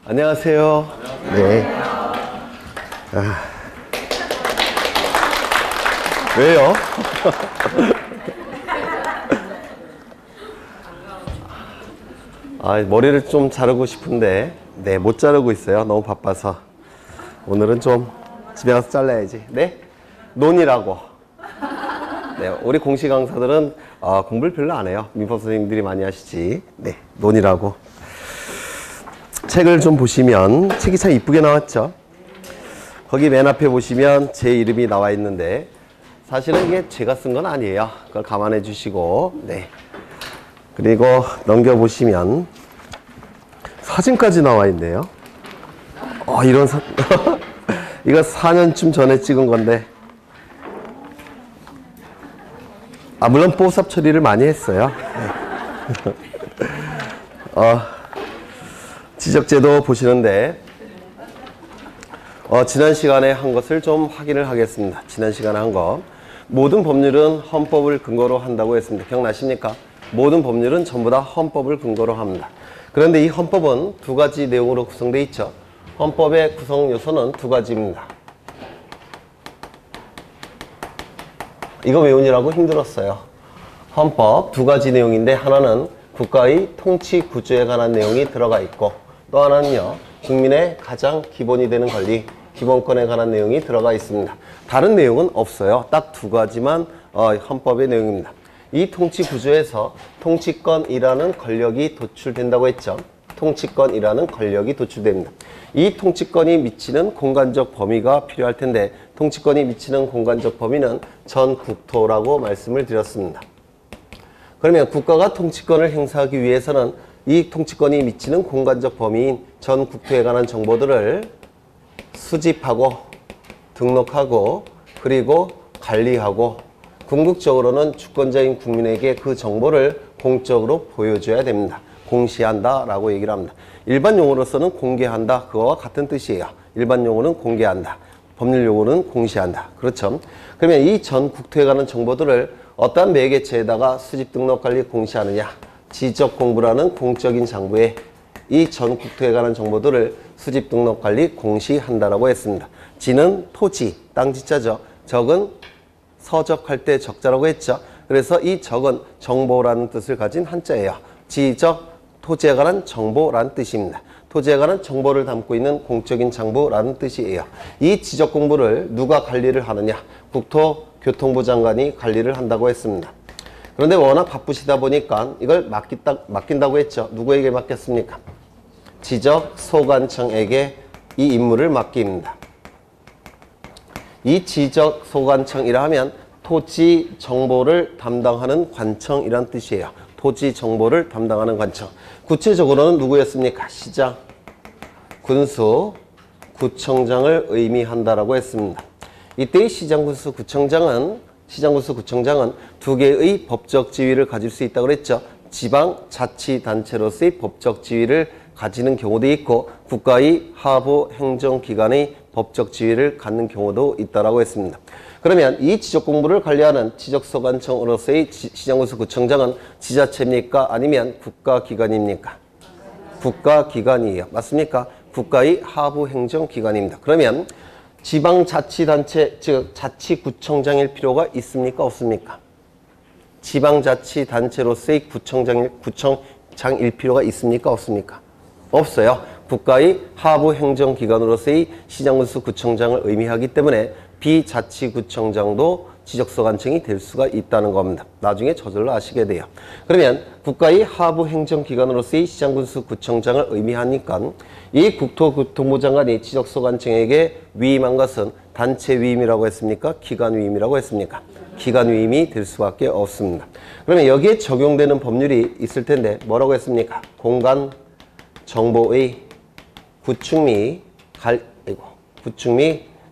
안녕하세요. 네. 왜요? 머리를 좀 자르고 싶은데, 네, 못 자르고 있어요. 너무 바빠서. 오늘은 좀 집에 가서 잘라야지. 네? 논이라고. 네, 우리 공시 강사들은 공부를 별로 안 해요. 민법 선생님들이 많이 하시지. 네, 논이라고. 책을 좀 보시면 책이 참 이쁘게 나왔죠. 거기 맨 앞에 보시면 제 이름이 나와 있는데 사실은 이게 제가 쓴 건 아니에요. 그걸 감안해 주시고, 네. 그리고 넘겨보시면 사진까지 나와 있네요. 이런 이거 4년쯤 전에 찍은 건데, 물론 뽀삽 처리를 많이 했어요. 네. 지적제도 보시는데, 지난 시간에 한 것을 좀 확인을 하겠습니다. 지난 시간에 한 거. 모든 법률은 헌법을 근거로 한다고 했습니다. 기억나십니까? 모든 법률은 전부 다 헌법을 근거로 합니다. 그런데 이 헌법은 두 가지 내용으로 구성되어 있죠. 헌법의 구성 요소는 두 가지입니다. 이거 외우느라고 힘들었어요. 헌법 두 가지 내용인데, 하나는 국가의 통치 구조에 관한 내용이 들어가 있고, 또 하나는요, 국민의 가장 기본이 되는 권리, 기본권에 관한 내용이 들어가 있습니다. 다른 내용은 없어요. 딱 두 가지만 헌법의 내용입니다. 이 통치 구조에서 통치권이라는 권력이 도출된다고 했죠. 통치권이라는 권력이 도출됩니다. 이 통치권이 미치는 공간적 범위가 필요할 텐데, 통치권이 미치는 공간적 범위는 전 국토라고 말씀을 드렸습니다. 그러면 국가가 통치권을 행사하기 위해서는 이 통치권이 미치는 공간적 범위인 전 국토에 관한 정보들을 수집하고 등록하고 그리고 관리하고, 궁극적으로는 주권자인 국민에게 그 정보를 공적으로 보여줘야 됩니다. 공시한다 라고 얘기를 합니다. 일반 용어로서는 공개한다, 그거와 같은 뜻이에요. 일반 용어는 공개한다, 법률 용어는 공시한다. 그렇죠? 그러면 이 전 국토에 관한 정보들을 어떠한 매개체에다가 수집 등록 관리 공시하느냐, 지적공부라는 공적인 장부에 이 전 국토에 관한 정보들을 수집 등록 관리 공시한다라고 했습니다. 지는 토지, 땅지자죠. 적은 서적할 때 적자라고 했죠. 그래서 이 적은 정보라는 뜻을 가진 한자예요. 지적, 토지에 관한 정보라는 뜻입니다. 토지에 관한 정보를 담고 있는 공적인 장부라는 뜻이에요. 이 지적 공부를 누가 관리를 하느냐? 국토교통부 장관이 관리를 한다고 했습니다. 그런데 워낙 바쁘시다 보니까 이걸 맡긴다고 했죠. 누구에게 맡겼습니까? 지적소관청에게 이 임무를 맡깁니다. 이 지적소관청이라 하면 토지 정보를 담당하는 관청이란 뜻이에요. 토지 정보를 담당하는 관청. 구체적으로는 누구였습니까? 시장, 군수, 구청장을 의미한다라고 했습니다. 이때의 시장, 군수, 구청장은 두 개의 법적 지위를 가질 수 있다고 그랬죠. 지방자치단체로서의 법적 지위를 가지는 경우도 있고, 국가의 하부 행정기관의 법적 지위를 갖는 경우도 있다고 했습니다. 그러면 이 지적공부를 관리하는 지적소관청으로서의 시장군수 구청장은 지자체입니까? 아니면 국가기관입니까? 국가기관이에요. 맞습니까? 국가의 하부 행정기관입니다. 그러면 지방자치단체, 즉 자치구청장일 필요가 있습니까? 없습니까? 지방자치단체로서의 구청장일 필요가 있습니까? 없습니까? 없어요. 국가의 하부 행정기관으로서의 시장군수 구청장을 의미하기 때문에 비자치구청장도 지적소관청이 될 수가 있다는 겁니다. 나중에 저절로 아시게 돼요. 그러면 국가의 하부 행정기관으로서의 시장군수 구청장을 의미하니까 이 국토교통부 장관이 지적소관청에게 위임한 것은 단체 위임이라고 했습니까? 기관 위임이라고 했습니까? 기관 위임이 될 수밖에 없습니다. 그러면 여기에 적용되는 법률이 있을 텐데 뭐라고 했습니까? 공간 정보의 구축 및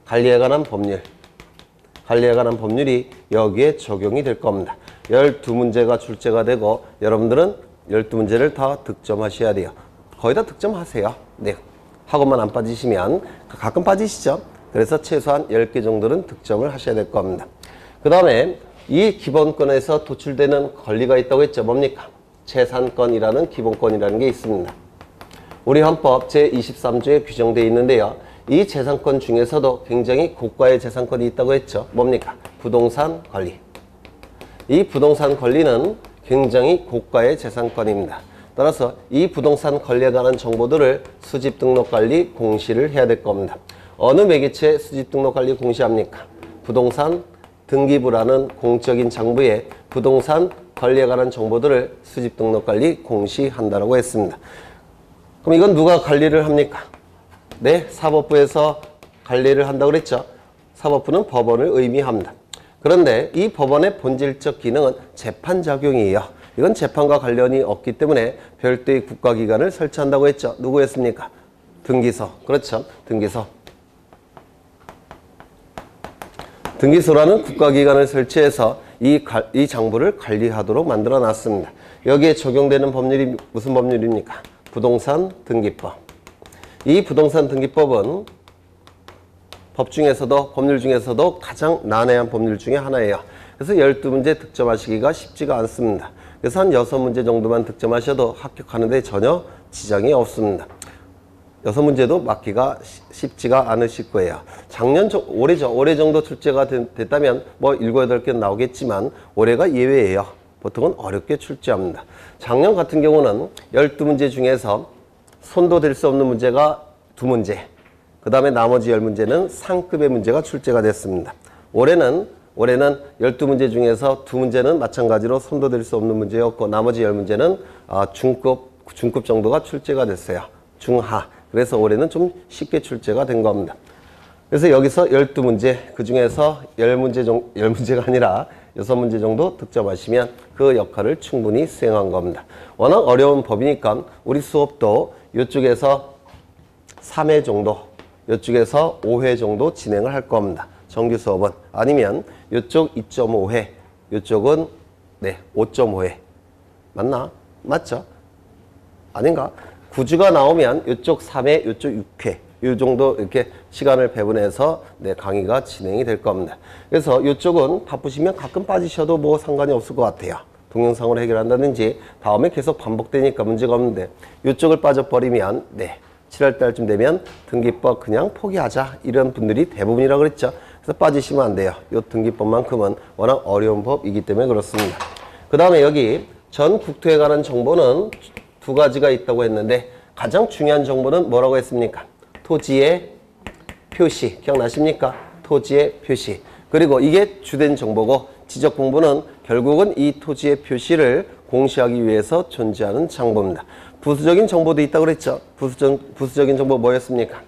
관리에 관한 법률이 여기에 적용이 될 겁니다. 12문제가 출제가 되고 여러분들은 12문제를 다 득점하셔야 돼요. 거의 다 득점하세요. 네. 학원만 안 빠지시면 가끔 빠지시죠. 그래서 최소한 10개 정도는 득점을 하셔야 될 겁니다. 그 다음에 이 기본권에서 도출되는 권리가 있다고 했죠. 뭡니까? 재산권이라는 기본권이라는 게 있습니다. 우리 헌법 제23조에 규정되어 있는데요. 이 재산권 중에서도 굉장히 고가의 재산권이 있다고 했죠. 뭡니까? 부동산 권리. 이 부동산 권리는 굉장히 고가의 재산권입니다. 따라서 이 부동산 권리에 관한 정보들을 수집 등록 관리 공시를 해야 될 겁니다. 어느 매개체에 수집 등록 관리 공시합니까? 부동산 등기부라는 공적인 장부에 부동산 권리에 관한 정보들을 수집 등록 관리 공시한다고 했습니다. 그럼 이건 누가 관리를 합니까? 네, 사법부에서 관리를 한다고 그랬죠. 사법부는 법원을 의미합니다. 그런데 이 법원의 본질적 기능은 재판작용이에요. 이건 재판과 관련이 없기 때문에 별도의 국가기관을 설치한다고 했죠. 누구였습니까? 등기소. 그렇죠. 등기소. 등기소라는 국가기관을 설치해서 이 장부를 관리하도록 만들어 놨습니다. 여기에 적용되는 법률이 무슨 법률입니까? 부동산 등기법. 이 부동산 등기법은 법 중에서도 법률 중에서도 가장 난해한 법률 중에 하나예요. 그래서 12문제 득점하시기가 쉽지가 않습니다. 그래서 한 6문제 정도만 득점하셔도 합격하는 데 전혀 지장이 없습니다. 6문제도 맞기가 쉽지가 않으실 거예요. 올해 정도 출제가 됐다면 뭐 7, 8개 나오겠지만 올해가 예외예요. 보통은 어렵게 출제합니다. 작년 같은 경우는 12문제 중에서 손도 댈 수 없는 문제가 2문제, 그 다음에 나머지 10문제는 상급의 문제가 출제가 됐습니다. 올해는 12문제 중에서 2문제는 마찬가지로 손도 댈 수 없는 문제였고 나머지 10문제는 중급 정도가 출제가 됐어요. 중하. 그래서 올해는 좀 쉽게 출제가 된 겁니다. 그래서 여기서 12문제, 그 중에서 10문제가 아니라 6문제 정도 득점하시면 그 역할을 충분히 수행한 겁니다. 워낙 어려운 법이니까 우리 수업도 이쪽에서 3회 정도, 이쪽에서 5회 정도 진행을 할 겁니다. 정규 수업은. 아니면 이쪽 2.5회, 이쪽은 5.5회. 맞나? 맞죠? 아닌가? 구주가 나오면 이쪽 3회, 이쪽 6회. 이 정도 이렇게 시간을 배분해서 강의가 진행이 될 겁니다. 그래서 이쪽은 바쁘시면 가끔 빠지셔도 뭐 상관이 없을 것 같아요. 동영상으로 해결한다든지 다음에 계속 반복되니까 문제가 없는데 이쪽을 빠져버리면 7월 달쯤 되면 등기법 그냥 포기하자 이런 분들이 대부분이라고 그랬죠. 그래서 빠지시면 안 돼요. 이 등기법만큼은 워낙 어려운 법이기 때문에 그렇습니다. 그 다음에 여기 전 국토에 관한 정보는 2가지가 있다고 했는데 가장 중요한 정보는 뭐라고 했습니까? 토지의 표시. 기억나십니까? 토지의 표시. 그리고 이게 주된 정보고 지적공부는 결국은 이 토지의 표시를 공시하기 위해서 존재하는 장부입니다. 부수적인 정보도 있다고 그랬죠. 부수적인 정보 뭐였습니까?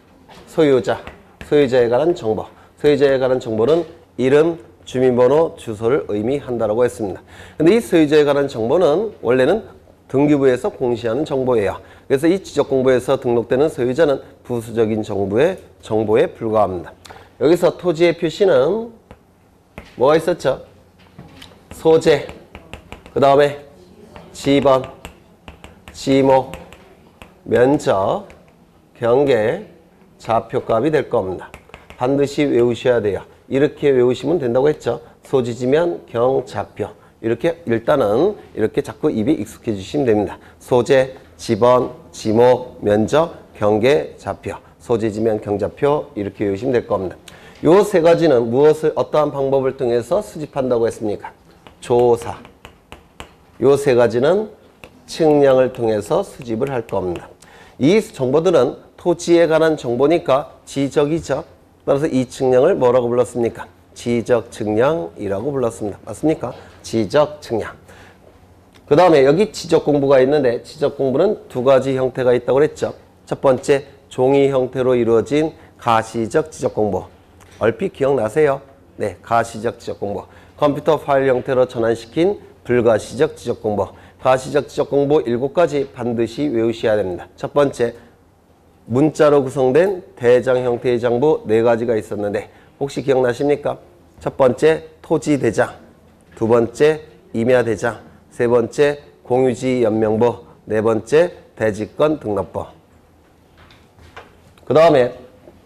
소유자에 관한 정보. 소유자에 관한 정보는 이름, 주민번호, 주소를 의미한다고 했습니다. 근데 이 소유자에 관한 정보는 원래는 등기부에서 공시하는 정보예요. 그래서 이 지적공부에서 등록되는 소유자는 부수적인 정보에 불과합니다. 여기서 토지의 표시는 뭐가 있었죠? 소재, 그 다음에 지번, 지목, 면적, 경계, 좌표값이 될 겁니다. 반드시 외우셔야 돼요. 이렇게 외우시면 된다고 했죠. 소지지면 경좌표. 이렇게 일단은 이렇게 자꾸 입에 익숙해지시면 됩니다. 소재, 지번, 지목, 면적, 경계, 좌표. 소지지면 경좌표 이렇게 외우시면 될 겁니다. 요 3가지는 어떠한 방법을 통해서 수집한다고 했습니까? 조사. 요 3가지는 측량을 통해서 수집을 할 겁니다. 이 정보들은 토지에 관한 정보니까 지적이죠. 따라서 이 측량을 뭐라고 불렀습니까? 지적 측량이라고 불렀습니다. 맞습니까? 지적 측량. 그 다음에 여기 지적 공부가 있는데 지적 공부는 2가지 형태가 있다고 그랬죠. 첫 번째, 종이 형태로 이루어진 가시적 지적 공부. 얼핏 기억나세요? 네, 가시적 지적 공부. 컴퓨터 파일 형태로 전환시킨 불가시적 지적 공부. 가시적 지적 공부 7가지 반드시 외우셔야 됩니다. 첫 번째, 문자로 구성된 대장 형태의 장부 4가지가 있었는데 혹시 기억나십니까? 첫 번째, 토지대장. 2번째, 임야대장. 3번째, 공유지 연명부. 4번째, 대지권 등록부. 그 다음에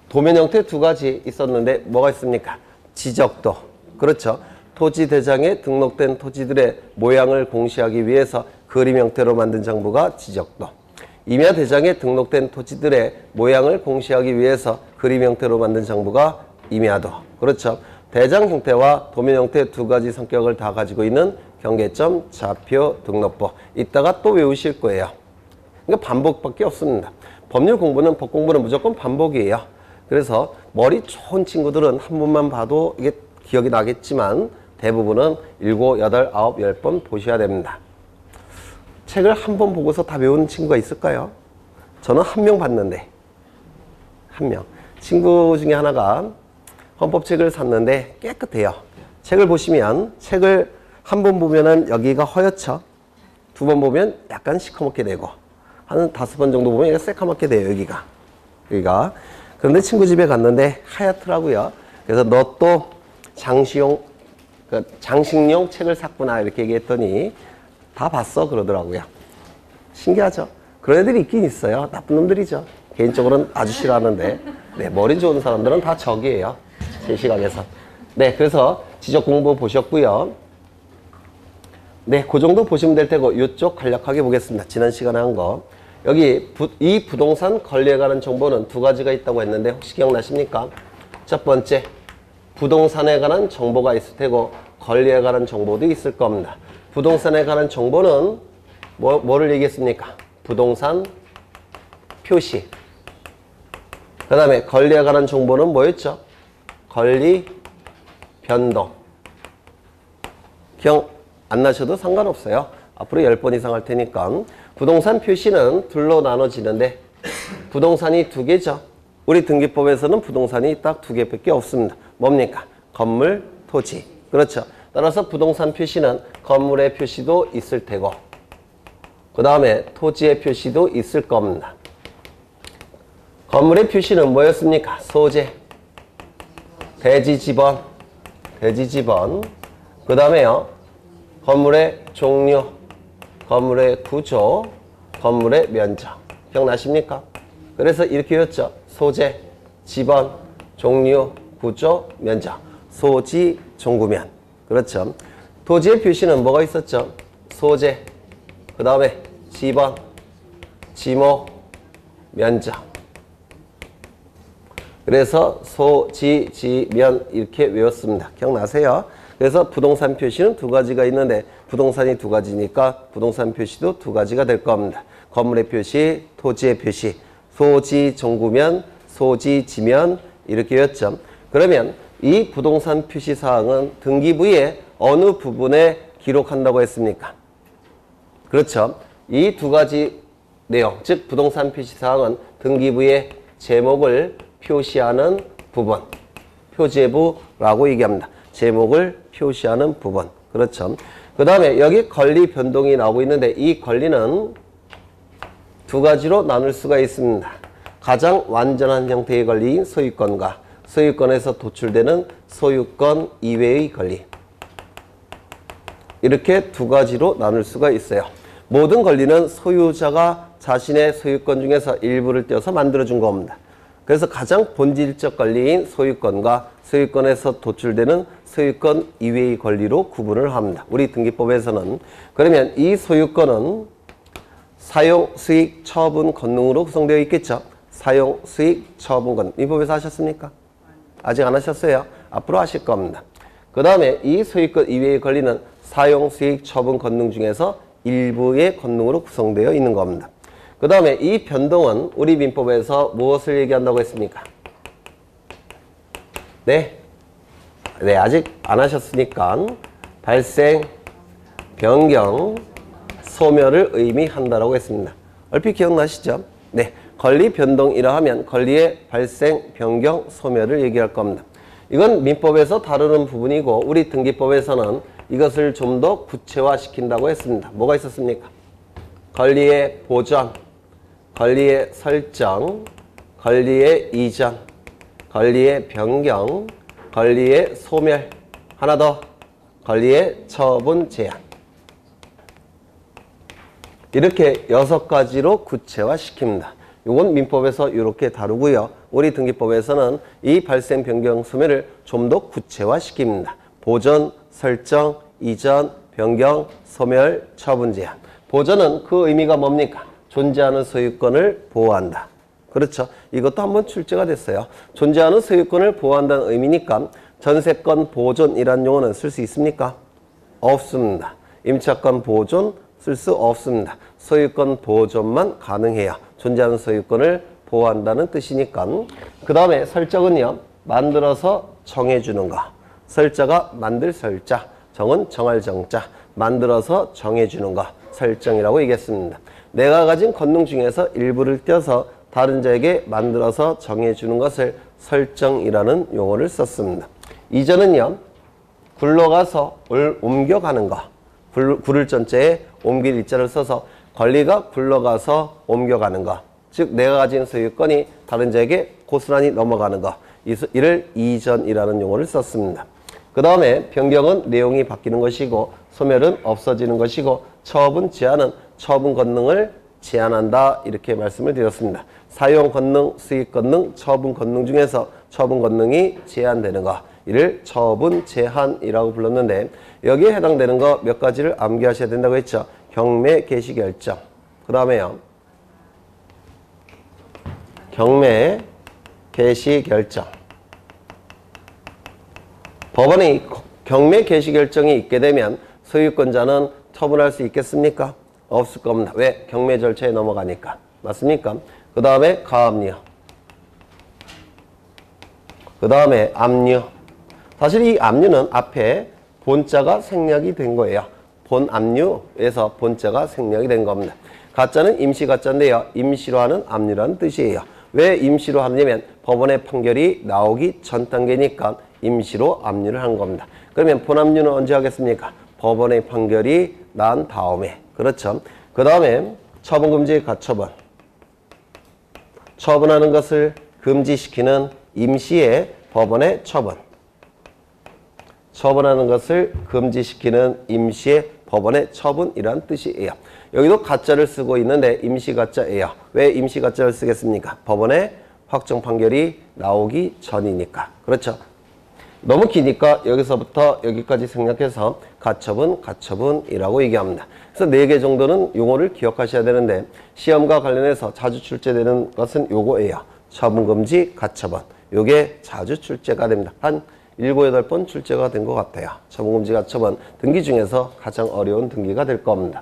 도면 형태 2가지 있었는데 뭐가 있습니까? 지적도. 그렇죠. 토지대장에 등록된 토지들의 모양을 공시하기 위해서 그림 형태로 만든 장부가 지적도. 임야 대장에 등록된 토지들의 모양을 공시하기 위해서 그림 형태로 만든 정보가 임야도. 그렇죠. 대장 형태와 도면 형태 두 가지 성격을 다 가지고 있는 경계점, 좌표, 등록부. 이따가 또 외우실 거예요. 그러니까 반복밖에 없습니다. 법률 공부는, 법 공부는 무조건 반복이에요. 그래서 머리 좋은 친구들은 한 번만 봐도 이게 기억이 나겠지만 대부분은 7, 8, 9, 10번 보셔야 됩니다. 책을 한 번 보고서 다 외우는 친구가 있을까요? 저는 한 명 봤는데, 한 명. 친구 중에 하나가 헌법책을 샀는데 깨끗해요. 책을 보시면 책을 한 번 보면은 여기가 허옇죠. 두 번 보면 약간 시커멓게 되고 한 5번 정도 보면 여기가 새까맣게 돼요. 여기가. 그런데 친구 집에 갔는데 하얗더라고요. 그래서 너 또 장식용 책을 샀구나 이렇게 얘기했더니 다 봤어 그러더라고요. 신기하죠? 그런 애들이 있긴 있어요. 나쁜 놈들이죠. 개인적으로는 아주 싫어하는데 네, 머리 좋은 사람들은 다 적이에요. 제 시각에서. 네, 그래서 지적 공부 보셨고요. 네, 그 정도 보시면 될 테고 이쪽 간략하게 보겠습니다. 지난 시간에 한 거. 여기 이 부동산 권리에 관한 정보는 두 가지가 있다고 했는데 혹시 기억나십니까? 첫 번째, 부동산에 관한 정보가 있을 테고 권리에 관한 정보도 있을 겁니다. 부동산에 관한 정보는 뭐를 얘기했습니까? 부동산 표시. 그 다음에 권리에 관한 정보는 뭐였죠? 권리 변동. 기억 안 나셔도 상관없어요. 앞으로 10번 이상 할 테니까. 부동산 표시는 둘로 나눠지는데 부동산이 두 개죠. 우리 등기법에서는 부동산이 딱 두 개밖에 없습니다. 뭡니까? 건물, 토지. 그렇죠. 따라서 부동산 표시는 건물의 표시도 있을 테고 그 다음에 토지의 표시도 있을 겁니다. 건물의 표시는 뭐였습니까? 소재, 대지지번, 그 다음에요. 건물의 종류, 건물의 구조, 건물의 면적. 기억나십니까? 그래서 이렇게 했죠. 소재, 지번, 종류, 구조, 면적. 소지, 종구면. 그렇죠. 토지의 표시는 뭐가 있었죠? 소재, 그 다음에 지번, 지목, 면적. 그래서 소, 지, 면 이렇게 외웠습니다. 기억나세요? 그래서 부동산 표시는 두 가지가 있는데 부동산이 두 가지니까 부동산 표시도 두 가지가 될 겁니다. 건물의 표시, 토지의 표시, 소지, 종구면, 소지, 지면 이렇게 외웠죠. 그러면 이 부동산 표시 사항은 등기부에 어느 부분에 기록한다고 했습니까? 그렇죠. 이 두 가지 내용, 즉 부동산 표시 사항은 등기부의 제목을 표시하는 부분, 표제부라고 얘기합니다. 제목을 표시하는 부분. 그렇죠. 그 다음에 여기 권리 변동이 나오고 있는데 이 권리는 두 가지로 나눌 수가 있습니다. 가장 완전한 형태의 권리인 소유권과 소유권에서 도출되는 소유권 이외의 권리. 이렇게 두 가지로 나눌 수가 있어요. 모든 권리는 소유자가 자신의 소유권 중에서 일부를 떼어서 만들어준 겁니다. 그래서 가장 본질적 권리인 소유권과 소유권에서 도출되는 소유권 이외의 권리로 구분을 합니다. 우리 등기법에서는. 그러면 이 소유권은 사용, 수익, 처분, 권능으로 구성되어 있겠죠. 사용, 수익, 처분, 권능. 이 법에서 하셨습니까? 아직 안 하셨어요. 앞으로 하실 겁니다. 그 다음에 이 소유권 이외의 권리는 사용, 수익, 처분, 권능 중에서 일부의 권능으로 구성되어 있는 겁니다. 그 다음에 이 변동은 우리 민법에서 무엇을 얘기한다고 했습니까? 네, 아직 안 하셨으니까 발생, 변경, 소멸을 의미한다라고 했습니다. 얼핏 기억나시죠? 네, 권리 변동이라 하면 권리의 발생, 변경, 소멸을 얘기할 겁니다. 이건 민법에서 다루는 부분이고 우리 등기법에서는 이것을 좀 더 구체화시킨다고 했습니다. 뭐가 있었습니까? 권리의 보전, 권리의 설정, 권리의 이전, 권리의 변경, 권리의 소멸, 하나 더 권리의 처분 제한. 이렇게 6가지로 구체화시킵니다. 이건 민법에서 이렇게 다루고요. 우리 등기법에서는 이 발생, 변경, 소멸을 좀 더 구체화시킵니다. 보전, 설정, 이전, 변경, 소멸, 처분 제한. 보전은 그 의미가 뭡니까? 존재하는 소유권을 보호한다. 그렇죠. 이것도 한번 출제가 됐어요. 존재하는 소유권을 보호한다는 의미니까 전세권 보존이라는 용어는 쓸 수 있습니까? 없습니다. 임차권 보존 쓸 수 없습니다. 소유권 보존만 가능해요. 존재하는 소유권을 보호한다는 뜻이니까. 그 다음에 설정은요. 만들어서 정해주는 거. 설자가 만들 설자, 정은 정할 정자. 만들어서 정해주는 거. 설정이라고 얘기했습니다. 내가 가진 권능 중에서 일부를 떼어서 다른 자에게 만들어서 정해주는 것을 설정이라는 용어를 썼습니다. 이전은요. 굴러가서 옮겨가는 거. 굴을 전자에 옮길 일자를 써서 권리가 굴러가서 옮겨가는 거. 즉 내가 가진 소유권이 다른 자에게 고스란히 넘어가는 거. 이를 이전이라는 용어를 썼습니다. 그 다음에 변경은 내용이 바뀌는 것이고 소멸은 없어지는 것이고 처분 제한은 처분 권능을 제한한다. 이렇게 말씀을 드렸습니다. 사용 권능, 수익 권능, 처분 권능 중에서 처분 권능이 제한되는 거. 이를 처분 제한이라고 불렀는데 여기에 해당되는 거 몇 가지를 암기하셔야 된다고 했죠. 경매 개시 결정. 그 다음에요. 경매 개시 결정. 법원이 경매 개시 결정이 있게 되면 소유권자는 처분할 수 있겠습니까? 없을 겁니다. 왜? 경매 절차에 넘어가니까. 맞습니까? 그 다음에 가압류. 그 다음에 압류. 사실 이 압류는 앞에 본자가 생략이 된 거예요. 본압류에서 본자가 생략이 된 겁니다. 가짜는 임시가짜인데요. 임시로 하는 압류라는 뜻이에요. 왜 임시로 하느냐면 법원의 판결이 나오기 전 단계니까 임시로 압류를 한 겁니다. 그러면 본압류는 언제 하겠습니까? 법원의 판결이 난 다음에. 그렇죠. 그 다음에 처분금지 가처분. 처분하는 것을 금지시키는 임시의 법원의 처분. 처분하는 것을 금지시키는 임시의 법원의 처분이란 뜻이에요. 여기도 가짜를 쓰고 있는데 임시가짜예요. 왜 임시가짜를 쓰겠습니까? 법원의 확정 판결이 나오기 전이니까. 그렇죠. 너무 기니까 여기서부터 여기까지 생략해서 가처분, 가처분이라고 얘기합니다. 그래서 4개 정도는 용어를 기억하셔야 되는데 시험과 관련해서 자주 출제되는 것은 요거예요. 처분금지, 가처분. 요게 자주 출제가 됩니다. 한 7, 8번 출제가 된 것 같아요. 처분금지, 가처분. 등기 중에서 가장 어려운 등기가 될 겁니다.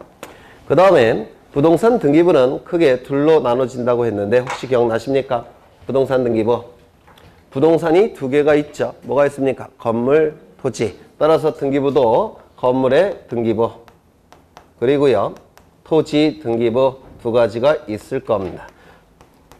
그 다음에 부동산 등기부는 크게 둘로 나눠진다고 했는데 혹시 기억나십니까? 부동산 등기부. 부동산이 2개가 있죠. 뭐가 있습니까? 건물, 토지. 따라서 등기부도 건물의 등기부 그리고요 토지 등기부 2가지가 있을 겁니다.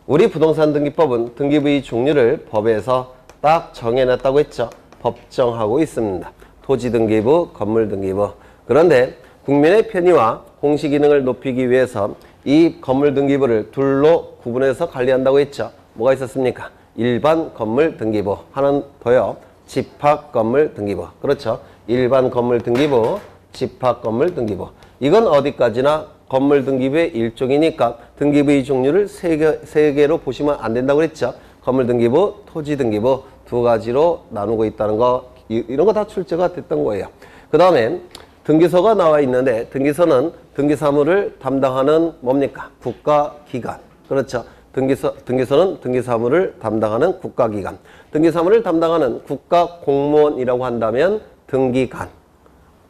우리 부동산 등기법은 등기부의 종류를 법에서 딱 정해놨다고 했죠. 법정하고 있습니다. 토지 등기부, 건물 등기부. 그런데 국민의 편의와 공시 기능을 높이기 위해서 이 건물 등기부를 둘로 구분해서 관리한다고 했죠. 뭐가 있었습니까? 일반 건물 등기부. 하나는 더요. 집합 건물 등기부. 그렇죠. 일반 건물 등기부, 집합 건물 등기부. 이건 어디까지나 건물 등기부의 일종이니까 등기부의 종류를 3개로 보시면 안 된다고 그랬죠. 건물 등기부, 토지 등기부 2가지로 나누고 있다는 거, 이런 거 다 출제가 됐던 거예요. 그 다음에 등기소가 나와 있는데 등기소는 등기사무를 담당하는 뭡니까? 국가기관. 그렇죠. 등기소는 등기사무를 담당하는 국가기관. 등기사무를 담당하는 국가공무원이라고 한다면 등기관.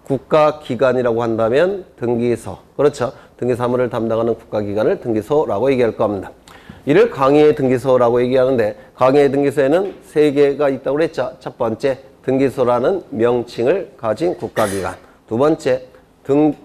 국가기관이라고 한다면 등기소. 그렇죠. 등기사무를 담당하는 국가기관을 등기소라고 얘기할 겁니다. 이를 강의의 등기소라고 얘기하는데 강의의 등기소에는 3개가 있다고 그랬죠. 첫 번째, 등기소라는 명칭을 가진 국가기관. 2번째,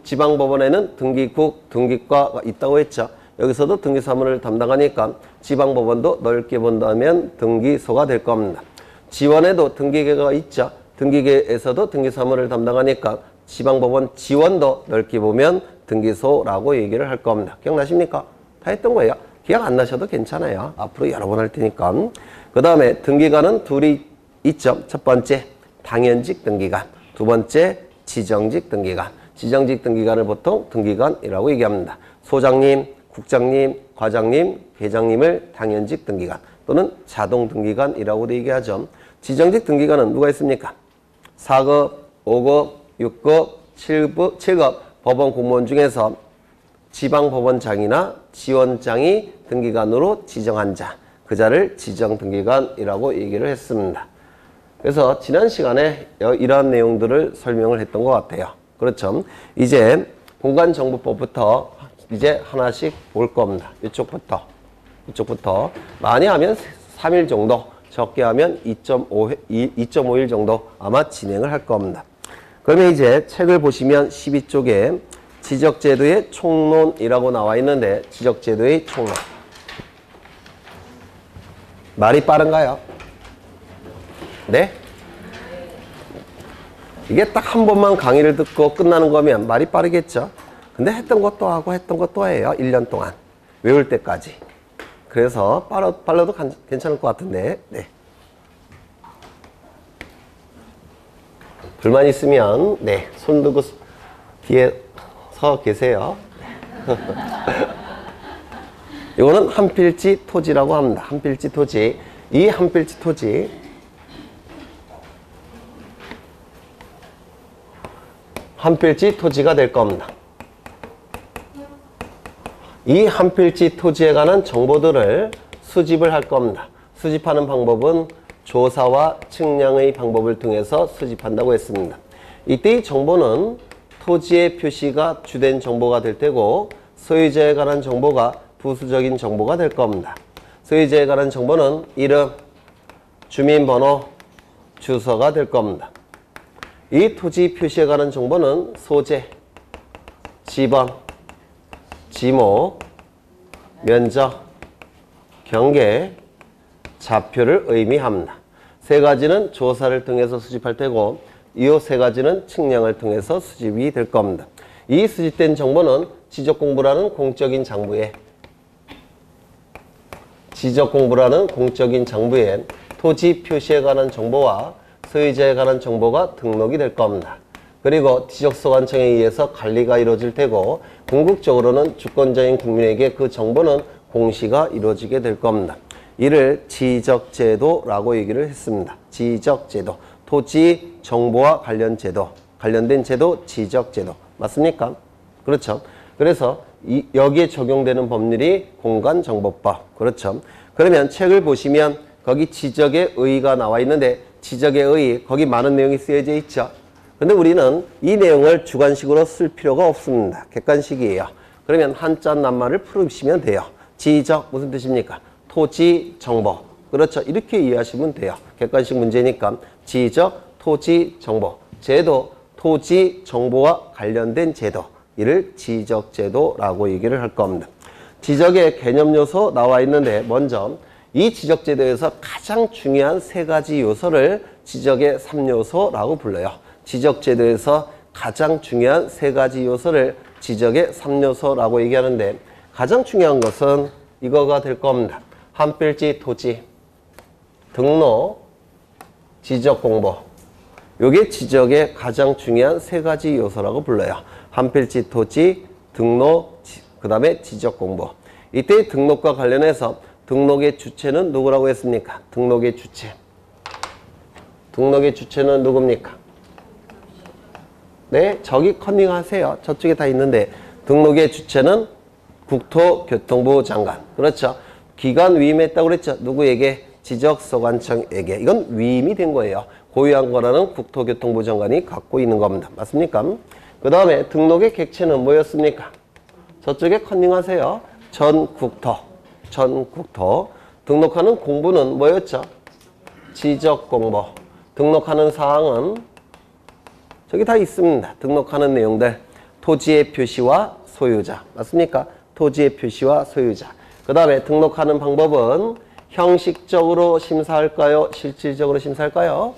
지방법원에는 등기국, 등기과가 있다고 했죠. 여기서도 등기사무를 담당하니까 지방법원도 넓게 본다면 등기소가 될 겁니다. 지원에도 등기계가 있죠. 등기계에서도 등기사무를 담당하니까 지방법원 지원도 넓게 보면 등기소라고 얘기를 할 겁니다. 기억나십니까? 다 했던 거예요. 기억 안 나셔도 괜찮아요. 앞으로 여러 번 할 테니까. 그 다음에 등기관은 2이 있죠. 첫 번째, 당연직 등기관. 2번째, 지정직 등기관. 지정직 등기관을 보통 등기관이라고 얘기합니다. 소장님, 국장님, 과장님, 회장님을 당연직 등기관 또는 자동 등기관이라고도 얘기하죠. 지정직 등기관은 누가 있습니까? 4급, 5급, 6급, 7급 법원 공무원 중에서 지방법원장이나 지원장이 등기관으로 지정한 자, 그 자를 지정등기관이라고 얘기를 했습니다. 그래서 지난 시간에 이러한 내용들을 설명을 했던 것 같아요. 그렇죠. 이제 공간정보법부터 이제 하나씩 볼 겁니다. 이쪽부터 많이 하면 3일 정도, 적게 하면 2.5일 정도 아마 진행을 할 겁니다. 그러면 이제 책을 보시면 12쪽에 지적제도의 총론이라고 나와 있는데, 지적제도의 총론. 말이 빠른가요? 네? 이게 딱 한 번만 강의를 듣고 끝나는 거면 말이 빠르겠죠? 근데 했던 것도 하고 했던 것도 해요. 1년 동안. 외울 때까지. 그래서 빨라도 괜찮을 것 같은데, 네. 불만 있으면, 네. 손 들고 뒤에 서 계세요. 이거는 한필지 토지라고 합니다. 한필지 토지. 이 한필지 토지. 한필지 토지가 될 겁니다. 이 한필지 토지에 관한 정보들을 수집을 할 겁니다. 수집하는 방법은 조사와 측량의 방법을 통해서 수집한다고 했습니다. 이때의 정보는 토지의 표시가 주된 정보가 될 테고, 소유자에 관한 정보가 부수적인 정보가 될 겁니다. 소유자에 관한 정보는 이름, 주민번호, 주소가 될 겁니다. 이 토지 표시에 관한 정보는 소재, 지번, 지목, 면적, 경계, 좌표를 의미합니다. 세 가지는 조사를 통해서 수집할 테고, 이 세 가지는 측량을 통해서 수집이 될 겁니다. 이 수집된 정보는 지적공부라는 공적인 장부에 토지 표시에 관한 정보와 소유자에 관한 정보가 등록이 될 겁니다. 그리고 지적소관청에 의해서 관리가 이루어질 테고, 궁극적으로는 주권자인 국민에게 그 정보는 공시가 이루어지게 될 겁니다. 이를 지적제도라고 얘기를 했습니다. 지적제도. 토지 정보와 관련된 제도, 지적제도. 맞습니까? 그렇죠. 그래서 여기에 적용되는 법률이 공간정보법. 그렇죠. 그러면 책을 보시면 거기 지적의 의의가 나와 있는데, 지적의 의의, 거기 많은 내용이 쓰여져 있죠. 근데 우리는 이 내용을 주관식으로 쓸 필요가 없습니다. 객관식이에요. 그러면 한자 낱말을 풀으시면 돼요. 지적 무슨 뜻입니까? 토지 정보. 그렇죠. 이렇게 이해하시면 돼요. 객관식 문제니까 지적, 토지 정보. 제도, 토지 정보와 관련된 제도. 이를 지적제도라고 얘기를 할 겁니다. 지적의 개념 요소 나와 있는데, 먼저 이 지적제도에서 가장 중요한 세 가지 요소를 지적의 3요소라고 불러요. 지적제도에서 가장 중요한 세 가지 요소를 지적의 3요소라고 얘기하는데, 가장 중요한 것은 이거가 될 겁니다. 한필지 토지, 등록, 지적공보. 이게 지적의 가장 중요한 세 가지 요소라고 불러요. 한필지 토지, 등록, 그 다음에 지적공보. 이때 등록과 관련해서 등록의 주체는 누구라고 했습니까? 등록의 주체. 등록의 주체는 누굽니까? 네, 저기 컨닝하세요. 저쪽에 다 있는데, 등록의 주체는 국토교통부 장관. 그렇죠. 기관 위임했다고 그랬죠. 누구에게? 지적소관청에게. 이건 위임이 된 거예요. 고유한 거라는 국토교통부 장관이 갖고 있는 겁니다. 맞습니까? 그 다음에 등록의 객체는 뭐였습니까? 저쪽에 컨닝하세요. 전국토. 등록하는 공부는 뭐였죠? 지적공보. 등록하는 사항은 저기 다 있습니다. 등록하는 내용들. 토지의 표시와 소유자. 맞습니까? 토지의 표시와 소유자. 그 다음에 등록하는 방법은 형식적으로 심사할까요? 실질적으로 심사할까요?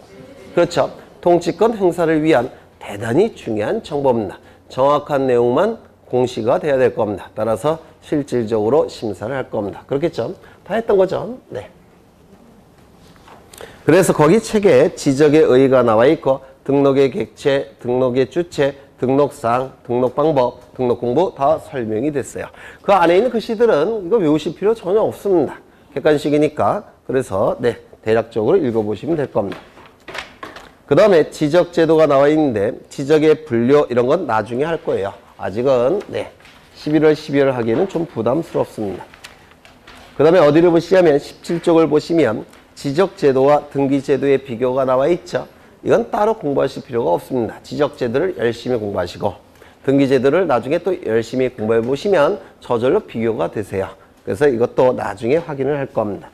그렇죠. 통치권 행사를 위한 대단히 중요한 정보입니다. 정확한 내용만 공시가 돼야 될 겁니다. 따라서 실질적으로 심사를 할 겁니다. 그렇겠죠? 다 했던 거죠? 네. 그래서 거기 책에 지적의 의의가 나와 있고, 등록의 객체, 등록의 주체, 등록상, 등록방법, 등록공부 다 설명이 됐어요. 그 안에 있는 글씨들은 이거 외우실 필요 전혀 없습니다. 객관식이니까. 그래서 네, 대략적으로 읽어보시면 될 겁니다. 그 다음에 지적제도가 나와 있는데, 지적의 분류 이런 건 나중에 할 거예요. 아직은 네, 11월, 12월 하기에는 좀 부담스럽습니다. 그 다음에 어디를 보시냐면 17쪽을 보시면 지적제도와 등기제도의 비교가 나와 있죠. 이건 따로 공부하실 필요가 없습니다. 지적제도를 열심히 공부하시고 등기제도를 나중에 또 열심히 공부해 보시면 저절로 비교가 되세요. 그래서 이것도 나중에 확인을 할 겁니다.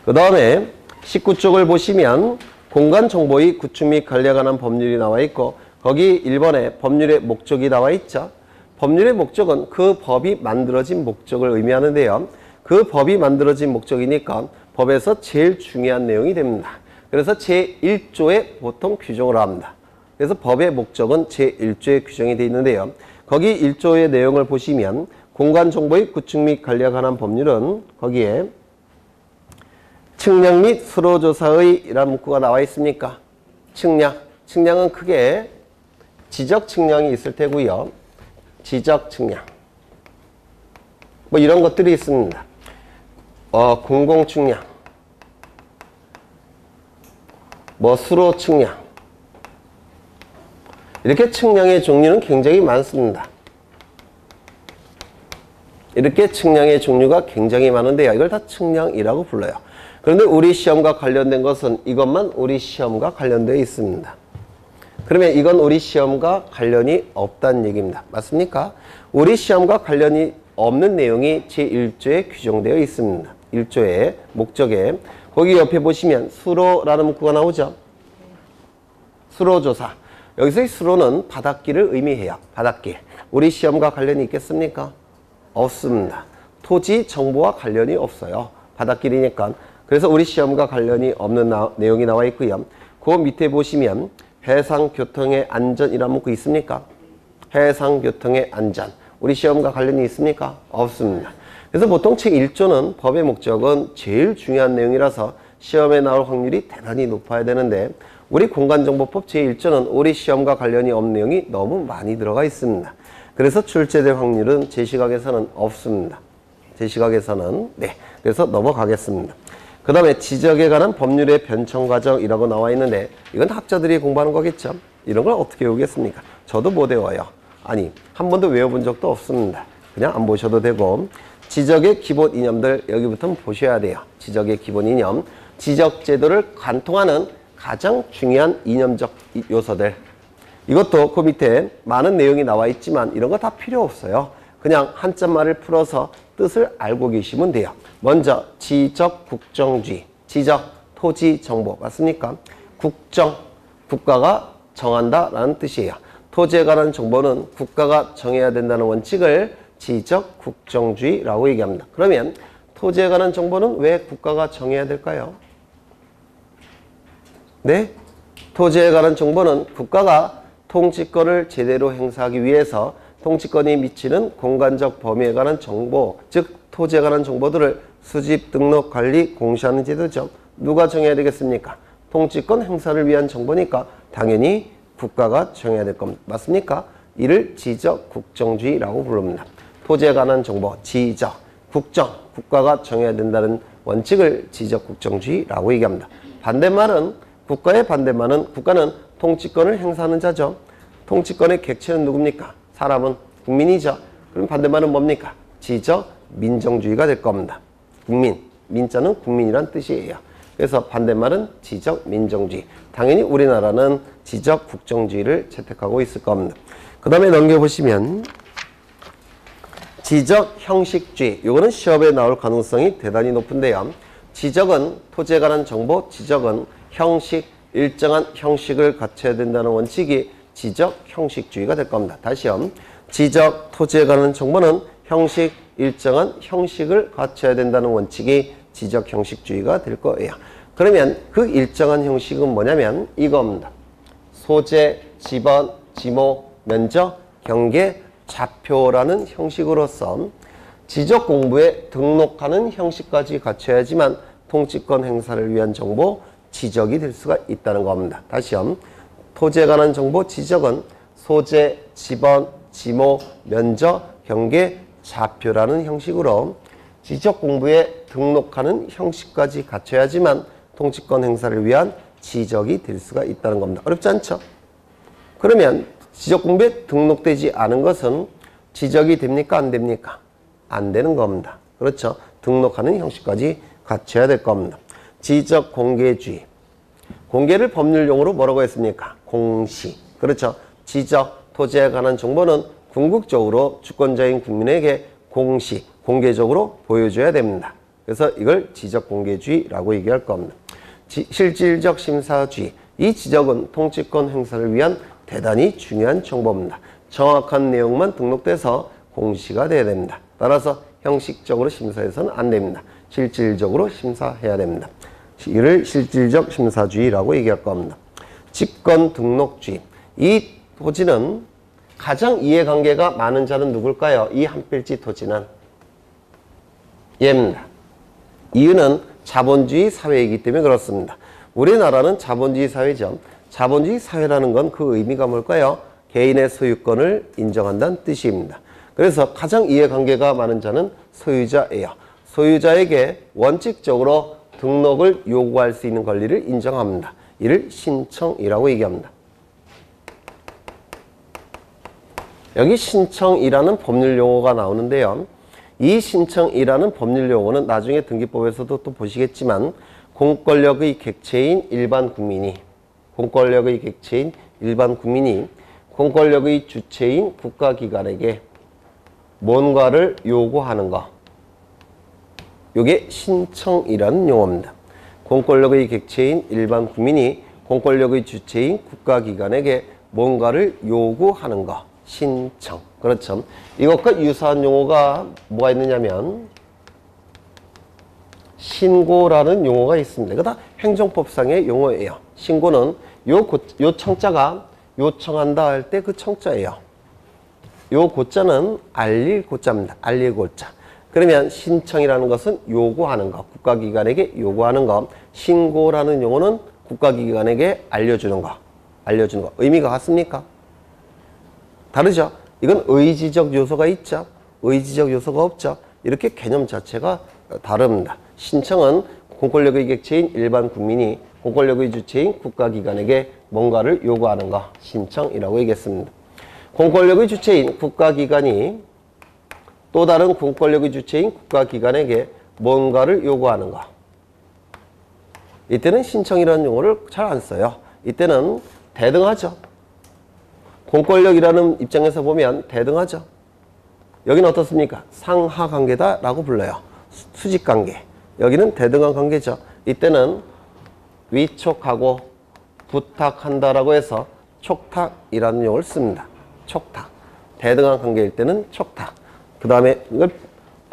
그 다음에 19쪽을 보시면 공간정보의 구축 및 관리에 관한 법률이 나와 있고 거기 1번에 법률의 목적이 나와 있죠. 법률의 목적은 그 법이 만들어진 목적을 의미하는데요. 그 법이 만들어진 목적이니까 법에서 제일 중요한 내용이 됩니다. 그래서 제1조에 보통 규정을 합니다. 그래서 법의 목적은 제1조에 규정이 되어 있는데요. 거기 1조의 내용을 보시면 공간정보의 구축 및 관리에 관한 법률은 거기에 측량 및 수로조사의 이라는 문구가 나와 있습니까? 측량은 크게 지적 측량이 있을 테고요. 지적 측량 뭐 이런 것들이 있습니다. 공공 측량, 뭐 수로 측량, 이렇게 측량의 종류는 굉장히 많습니다. 이렇게 측량의 종류가 굉장히 많은데요. 이걸 다 측량이라고 불러요. 그런데 우리 시험과 관련된 것은 이것만 우리 시험과 관련되어 있습니다. 그러면 이건 우리 시험과 관련이 없다는 얘기입니다. 맞습니까? 우리 시험과 관련이 없는 내용이 제1조에 규정되어 있습니다. 1조의 목적에 거기 옆에 보시면 수로라는 문구가 나오죠. 수로조사. 여기서 이 수로는 바닷길을 의미해요. 바닷길. 우리 시험과 관련이 있겠습니까? 없습니다. 토지 정보와 관련이 없어요. 바닷길이니까. 그래서 우리 시험과 관련이 없는 내용이 나와 있고요. 그 밑에 보시면 해상교통의 안전이라는 문구 있습니까? 해상교통의 안전. 우리 시험과 관련이 있습니까? 없습니다. 그래서 보통 제1조는 법의 목적은 제일 중요한 내용이라서 시험에 나올 확률이 대단히 높아야 되는데 우리 공간정보법 제1조는 우리 시험과 관련이 없는 내용이 너무 많이 들어가 있습니다. 그래서 출제될 확률은 제 시각에서는 없습니다. 제 시각에서는. 네. 그래서 넘어가겠습니다. 그 다음에 지적에 관한 법률의 변청 과정이라고 나와 있는데 이건 학자들이 공부하는 거겠죠. 이런 걸 어떻게 외우겠습니까? 저도 못 외워요. 아니, 한 번도 외워본 적도 없습니다. 그냥 안 보셔도 되고 지적의 기본 이념들 여기부터 보셔야 돼요. 지적의 기본 이념, 지적 제도를 관통하는 가장 중요한 이념적 요소들. 이것도 그 밑에 많은 내용이 나와 있지만 이런 거 다 필요 없어요. 그냥 한자말을 풀어서 뜻을 알고 계시면 돼요. 먼저 지적 국정주의, 지적 토지 정보 맞습니까? 국정, 국가가 정한다라는 뜻이에요. 토지에 관한 정보는 국가가 정해야 된다는 원칙을 지적 국정주의라고 얘기합니다. 그러면 토지에 관한 정보는 왜 국가가 정해야 될까요? 네? 토지에 관한 정보는 국가가 통치권을 제대로 행사하기 위해서 통치권이 미치는 공간적 범위에 관한 정보, 즉 토지에 관한 정보들을 수집, 등록, 관리, 공시하는 제도죠. 누가 정해야 되겠습니까? 통치권 행사를 위한 정보니까 당연히 국가가 정해야 될 겁니다. 맞습니까? 이를 지적 국정주의라고 부릅니다. 토지에 관한 정보, 지적, 국정, 국가가 정해야 된다는 원칙을 지적 국정주의라고 얘기합니다. 반대말은 국가의 반대말은 국가는 통치권을 행사하는 자죠. 통치권의 객체는 누굽니까? 사람은 국민이죠. 그럼 반대말은 뭡니까? 지적 민정주의가 될 겁니다. 국민, 민자는 국민이란 뜻이에요. 그래서 반대말은 지적 민정주의. 당연히 우리나라는 지적 국정주의를 채택하고 있을 겁니다. 그 다음에 넘겨보시면 지적 형식주의. 이거는 시험에 나올 가능성이 대단히 높은데요. 지적은 토지에 관한 정보, 지적은 형식, 일정한 형식을 갖춰야 된다는 원칙이 지적 형식주의가 될 겁니다. 다시요. 지적 토지에 관한 정보는 형식, 일정한 형식을 갖춰야 된다는 원칙이 지적 형식주의가 될 거예요. 그러면 그 일정한 형식은 뭐냐면 이겁니다. 소재, 지번, 지모, 면적, 경계, 좌표라는 형식으로서 지적 공부에 등록하는 형식까지 갖춰야지만 통치권 행사를 위한 정보, 지적이 될 수가 있다는 겁니다. 다시요. 토지에 관한 정보, 지적은 소재, 지번, 지모, 면적, 경계, 좌표라는 형식으로 지적 공부에 등록하는 형식까지 갖춰야지만 통치권 행사를 위한 지적이 될 수가 있다는 겁니다. 어렵지 않죠? 그러면 지적공부에 등록되지 않은 것은 지적이 됩니까? 안 됩니까? 안 되는 겁니다. 그렇죠? 등록하는 형식까지 갖춰야 될 겁니다. 지적공개주의. 공개를 법률용어로 뭐라고 했습니까? 공시. 그렇죠? 지적, 토지에 관한 정보는 궁극적으로 주권자인 국민에게 공시, 공개적으로 보여줘야 됩니다. 그래서 이걸 지적공개주의라고 얘기할 겁니다. 실질적 심사주의. 이 지적은 통치권 행사를 위한 대단히 중요한 정보입니다. 정확한 내용만 등록돼서 공시가 돼야 됩니다. 따라서 형식적으로 심사해서는 안 됩니다. 실질적으로 심사해야 됩니다. 이를 실질적 심사주의라고 얘기할 겁니다. 직권등록주의. 이 토지는 가장 이해관계가 많은 자는 누굴까요? 이 한 필지 토지는 얘입니다. 이유는 자본주의 사회이기 때문에 그렇습니다. 우리나라는 자본주의 사회죠. 자본주의 사회라는 건 그 의미가 뭘까요? 개인의 소유권을 인정한다는 뜻입니다. 그래서 가장 이해관계가 많은 자는 소유자예요. 소유자에게 원칙적으로 등록을 요구할 수 있는 권리를 인정합니다. 이를 신청이라고 얘기합니다. 여기 신청이라는 법률 용어가 나오는데요. 이 신청이라는 법률 용어는 나중에 등기법에서도 또 보시겠지만 공권력의 객체인 일반 국민이 공권력의 주체인 국가기관에게 뭔가를 요구하는 것. 이게 신청이라는 용어입니다. 공권력의 객체인 일반 국민이 공권력의 주체인 국가기관에게 뭔가를 요구하는 것. 신청. 그렇죠. 이것과 유사한 용어가 뭐가 있느냐면 신고라는 용어가 있습니다. 이거 다 행정법상의 용어예요. 신고는 요 청자가 요청한다 할 때 그 청자예요. 요 고자는 알릴 고자입니다. 알릴 고자. 그러면 신청이라는 것은 요구하는 것, 국가기관에게 요구하는 것. 신고라는 용어는 국가기관에게 알려주는 것. 의미가 같습니까? 다르죠? 이건 의지적 요소가 있죠. 의지적 요소가 없죠. 이렇게 개념 자체가 다릅니다. 신청은 공권력의 객체인 일반 국민이 공권력의 주체인 국가기관에게 뭔가를 요구하는 것. 신청이라고 얘기했습니다. 공권력의 주체인 국가기관이 또 다른 공권력의 주체인 국가기관에게 뭔가를 요구하는 것. 이때는 신청이라는 용어를 잘 안 써요. 이때는 대등하죠. 공권력이라는 입장에서 보면 대등하죠. 여기는 어떻습니까? 상하관계다라고 불러요. 수직관계. 여기는 대등한 관계죠. 이때는 위촉하고 부탁한다라고 해서 촉탁이라는 용어를 씁니다. 촉탁. 대등한 관계일 때는 촉탁. 그 다음에 이걸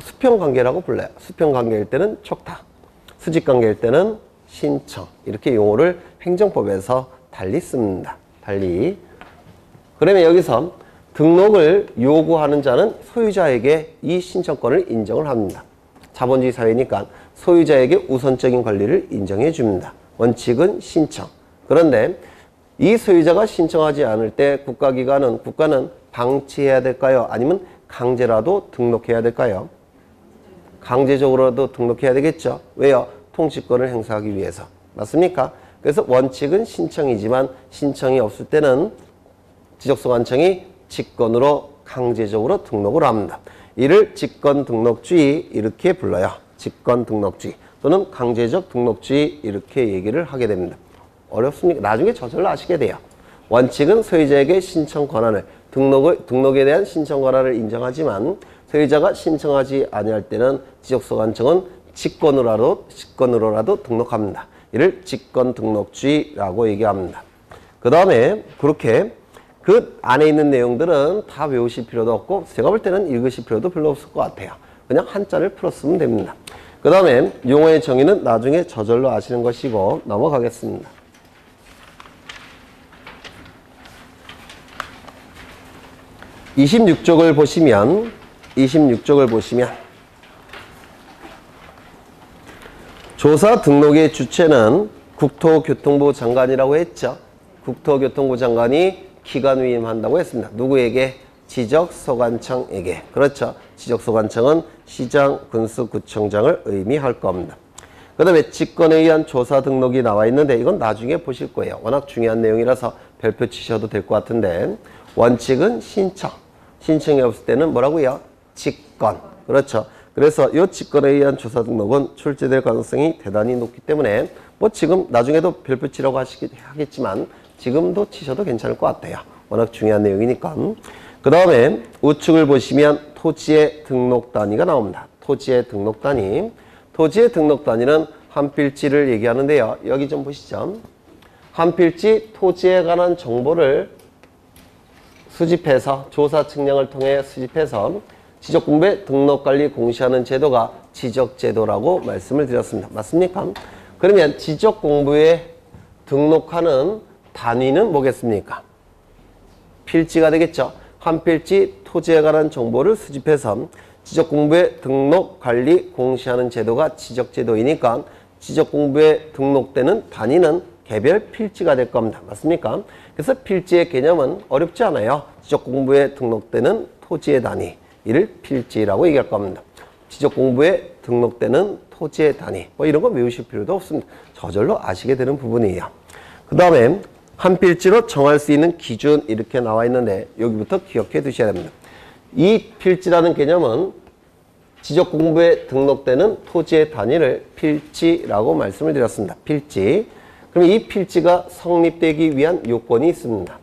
수평관계라고 불러요. 수평관계일 때는 촉탁. 수직관계일 때는 신청. 이렇게 용어를 행정법에서 달리 씁니다. 달리. 그러면 여기서 등록을 요구하는 자는 소유자에게 이 신청권을 인정을 합니다. 자본주의 사회니까 소유자에게 우선적인 권리를 인정해 줍니다. 원칙은 신청. 그런데 이 소유자가 신청하지 않을 때 국가는 방치해야 될까요? 아니면 강제라도 등록해야 될까요? 강제적으로라도 등록해야 되겠죠. 왜요? 통치권을 행사하기 위해서. 맞습니까? 그래서 원칙은 신청이지만 신청이 없을 때는 지적소관청이 직권으로 강제적으로 등록을 합니다. 이를 직권등록주의 이렇게 불러요. 직권등록주의 또는 강제적 등록주의 이렇게 얘기를 하게 됩니다. 어렵습니까? 나중에 저절로 아시게 돼요. 원칙은 소유자에게 신청 권한을 등록에 대한 신청 권한을 인정하지만 소유자가 신청하지 아니할 때는 지적소관청은 직권으로라도 등록합니다. 이를 직권등록주의라고 얘기합니다. 그 다음에 그렇게 그 안에 있는 내용들은 다 외우실 필요도 없고 제가 볼 때는 읽으실 필요도 별로 없을 것 같아요. 그냥 한자를 풀었으면 됩니다. 그 다음에 용어의 정의는 나중에 저절로 아시는 것이고 넘어가겠습니다. 26쪽을 보시면 조사 등록의 주체는 국토교통부 장관이라고 했죠. 국토교통부 장관이 기관 위임한다고 했습니다. 누구에게? 지적소관청에게. 그렇죠. 지적소관청은 시장, 군수, 구청장을 의미할 겁니다. 그 다음에 직권에 의한 조사 등록이 나와 있는데 이건 나중에 보실 거예요. 워낙 중요한 내용이라서 별표 치셔도 될 것 같은데 원칙은 신청. 신청이 없을 때는 뭐라고요? 직권. 그렇죠. 그래서 이 직권에 의한 조사 등록은 출제될 가능성이 대단히 높기 때문에 뭐 지금 나중에도 별표 치라고 하겠지만 지금도 치셔도 괜찮을 것 같아요. 워낙 중요한 내용이니까. 그 다음에 우측을 보시면 토지의 등록 단위가 나옵니다. 토지의 등록 단위. 토지의 등록 단위는 한 필지를 얘기하는데요. 여기 좀 보시죠. 한 필지 토지에 관한 정보를 수집해서 조사 측량을 통해 수집해서 지적공부에 등록관리 공시하는 제도가 지적제도라고 말씀을 드렸습니다. 맞습니까? 그러면 지적공부에 등록하는 단위는 뭐겠습니까? 필지가 되겠죠. 한 필지 토지에 관한 정보를 수집해서 지적공부에 등록관리 공시하는 제도가 지적제도이니까 지적공부에 등록되는 단위는 개별 필지가 될 겁니다. 맞습니까? 그래서 필지의 개념은 어렵지 않아요. 지적공부에 등록되는 토지의 단위. 이를 필지라고 얘기할 겁니다. 지적공부에 등록되는 토지의 단위. 뭐 이런 거 외우실 필요도 없습니다. 저절로 아시게 되는 부분이에요. 그 다음에 한 필지로 정할 수 있는 기준 이렇게 나와 있는데 여기부터 기억해 두셔야 됩니다. 이 필지라는 개념은 지적공부에 등록되는 토지의 단위를 필지라고 말씀을 드렸습니다. 필지. 그럼 이 필지가 성립되기 위한 요건이 있습니다.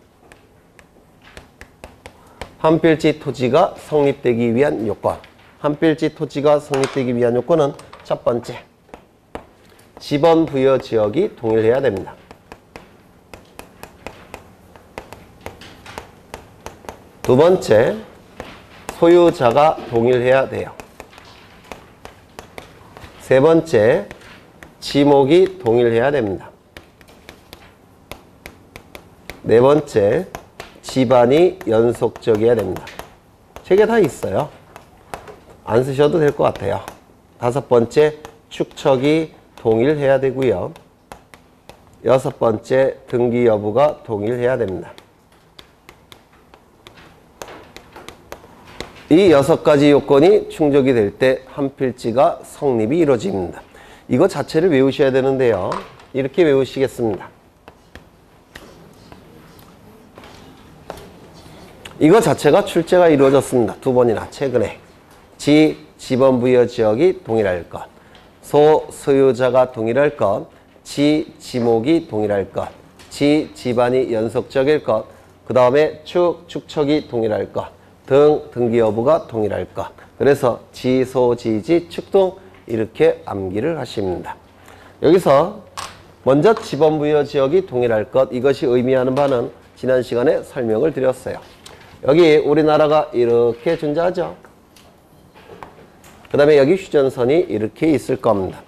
한 필지 토지가 성립되기 위한 요건. 한 필지 토지가 성립되기 위한 요건은 첫 번째, 지번 부여 지역이 동일해야 됩니다. 두 번째, 소유자가 동일해야 돼요. 세 번째, 지목이 동일해야 됩니다. 네 번째, 집안이 연속적이어야 됩니다. 세 개 다 있어요. 안 쓰셔도 될 것 같아요. 다섯 번째, 축척이 동일해야 되고요. 여섯 번째, 등기 여부가 동일해야 됩니다. 이 6가지 요건이 충족이 될 때 한 필지가 성립이 이루어집니다. 이거 자체를 외우셔야 되는데요. 이렇게 외우시겠습니다. 이거 자체가 출제가 이루어졌습니다. 2번이나 최근에. 지번 부여 지역이 동일할 것, 소유자가 동일할 것, 지목이 동일할 것, 집안이 연속적일 것, 그 다음에 축척이 동일할 것, 등기 여부가 동일할 것. 그래서 지지, 축등 이렇게 암기를 하십니다. 여기서 먼저 지번 부여 지역이 동일할 것, 이것이 의미하는 바는 지난 시간에 설명을 드렸어요. 여기 우리나라가 이렇게 존재하죠. 그 다음에 여기 휴전선이 이렇게 있을 겁니다.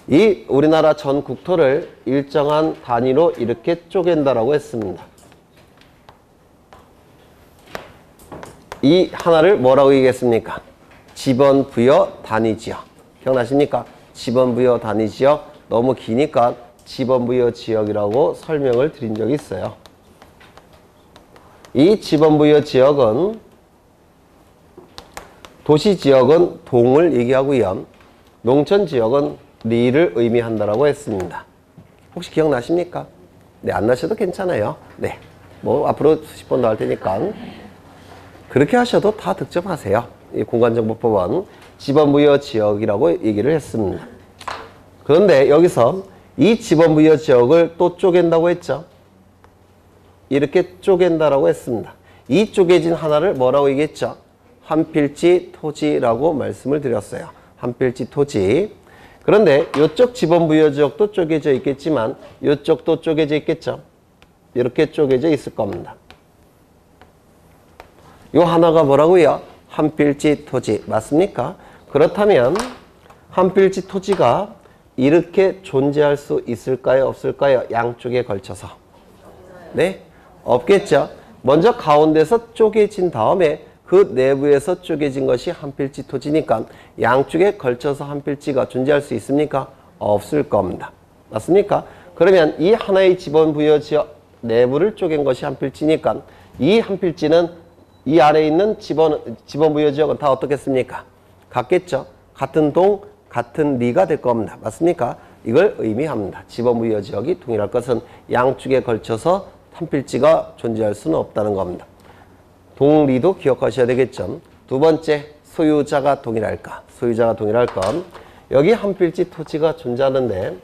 이 우리나라 전 국토를 일정한 단위로 이렇게 쪼갠다라고 했습니다. 이 하나를 뭐라고 얘기했습니까? 지번 부여 단위지역. 기억나십니까? 지번 부여 단위지역. 너무 기니까 지번 부여 지역이라고 설명을 드린 적이 있어요. 이 지번 부여 지역은 도시 지역은 동을 얘기하고요. 농촌 지역은 리를 의미한다라고 했습니다. 혹시 기억나십니까? 네, 안 나셔도 괜찮아요. 네, 뭐 앞으로 수십 번 더 할 테니까 그렇게 하셔도 다 득점하세요. 이 공간정보법은 지번 부여 지역이라고 얘기를 했습니다. 그런데 여기서 이 지번 부여 지역을 또 쪼갠다고 했죠. 이렇게 쪼갠다라고 했습니다. 이 쪼개진 하나를 뭐라고 얘기했죠? 한 필지 토지라고 말씀을 드렸어요. 한 필지 토지. 그런데 이쪽 지번 부여 지역도 쪼개져 있겠지만 이쪽도 쪼개져 있겠죠. 이렇게 쪼개져 있을 겁니다. 이 하나가 뭐라고요? 한 필지 토지. 맞습니까? 그렇다면 한 필지 토지가 이렇게 존재할 수 있을까요? 없을까요? 양쪽에 걸쳐서. 네? 없겠죠. 먼저 가운데서 쪼개진 다음에 그 내부에서 쪼개진 것이 한 필지 토지니까 양쪽에 걸쳐서 한 필지가 존재할 수 있습니까? 없을 겁니다. 맞습니까? 그러면 이 하나의 지번 부여 지역 내부를 쪼갠 것이 한 필지니까 이 한 필지는 이 아래에 있는 지번 부여 지역은 다 어떻겠습니까? 같겠죠. 같은 동, 같은 리가 될 겁니다. 맞습니까? 이걸 의미합니다. 지번 부여 지역이 동일할 것은 양쪽에 걸쳐서 한 필지가 존재할 수는 없다는 겁니다. 동리도 기억하셔야 되겠죠. 두 번째, 소유자가 동일할까? 소유자가 동일할 건 여기 한 필지 토지가 존재하는데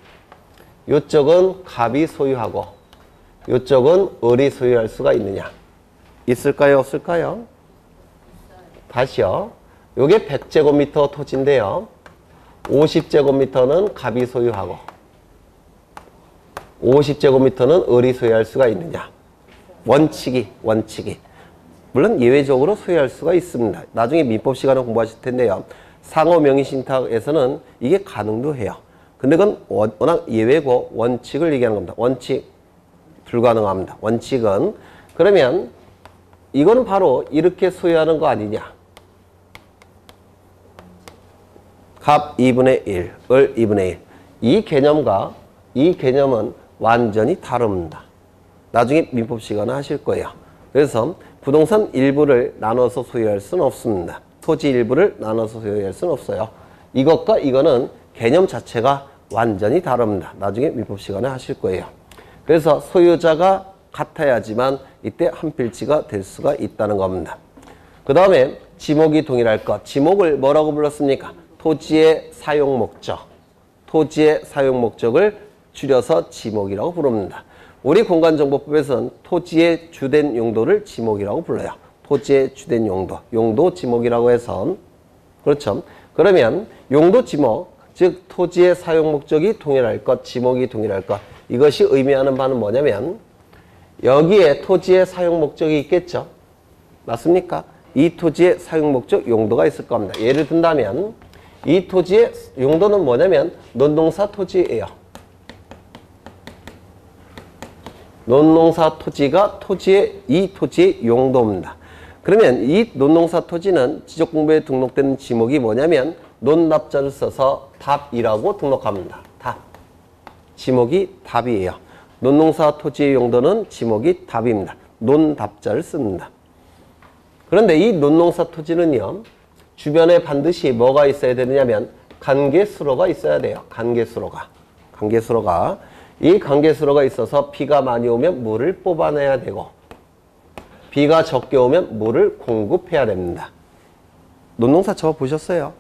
이쪽은 갑이 소유하고 이쪽은 을이 소유할 수가 있느냐? 있을까요? 없을까요? 다시요. 요게 100제곱미터 토지인데요. 50제곱미터는 갑이 소유하고 50제곱미터는 을이 소유할 수가 있느냐? 원칙이. 물론 예외적으로 소유할 수가 있습니다. 나중에 민법 시간을 공부하실 텐데요. 상호 명의신탁에서는 이게 가능도 해요. 근데 그건 워낙 예외고 원칙을 얘기하는 겁니다. 원칙 불가능합니다. 원칙은 그러면 이거는 바로 이렇게 소유하는 거 아니냐? 갑 2분의 1, 을 2분의 1. 이 개념과 이 개념은 완전히 다릅니다. 나중에 민법 시간을 하실 거예요. 그래서 부동산 일부를 나눠서 소유할 수는 없습니다. 토지 일부를 나눠서 소유할 수는 없어요. 이것과 이거는 개념 자체가 완전히 다릅니다. 나중에 민법 시간에 하실 거예요. 그래서 소유자가 같아야지만 이때 한 필지가 될 수가 있다는 겁니다. 그 다음에 지목이 동일할 것. 지목을 뭐라고 불렀습니까? 토지의 사용 목적. 토지의 사용 목적을 줄여서 지목이라고 부릅니다. 우리 공간정보법에서는 토지의 주된 용도를 지목이라고 불러요. 토지의 주된 용도. 용도 지목이라고 해서 그렇죠. 그러면 용도 지목, 즉 토지의 사용 목적이 동일할 것, 지목이 동일할 것. 이것이 의미하는 바는 뭐냐면 여기에 토지의 사용 목적이 있겠죠. 맞습니까? 이 토지의 사용 목적 용도가 있을 겁니다. 예를 든다면 이 토지의 용도는 뭐냐면 논농사 토지예요. 논농사 토지가 이 토지의 용도입니다. 그러면 이 논농사 토지는 지적공부에 등록되는 지목이 뭐냐면 논납자를 써서 답이라고 등록합니다. 답. 지목이 답이에요. 논농사 토지의 용도는 지목이 답입니다. 논답자를 씁니다. 그런데 이 논농사 토지는요. 주변에 반드시 뭐가 있어야 되느냐면 관계수로가 있어야 돼요. 관계수로가. 이 관계수로가 있어서 비가 많이 오면 물을 뽑아내야 되고 비가 적게 오면 물을 공급해야 됩니다. 논농사 저 보셨어요?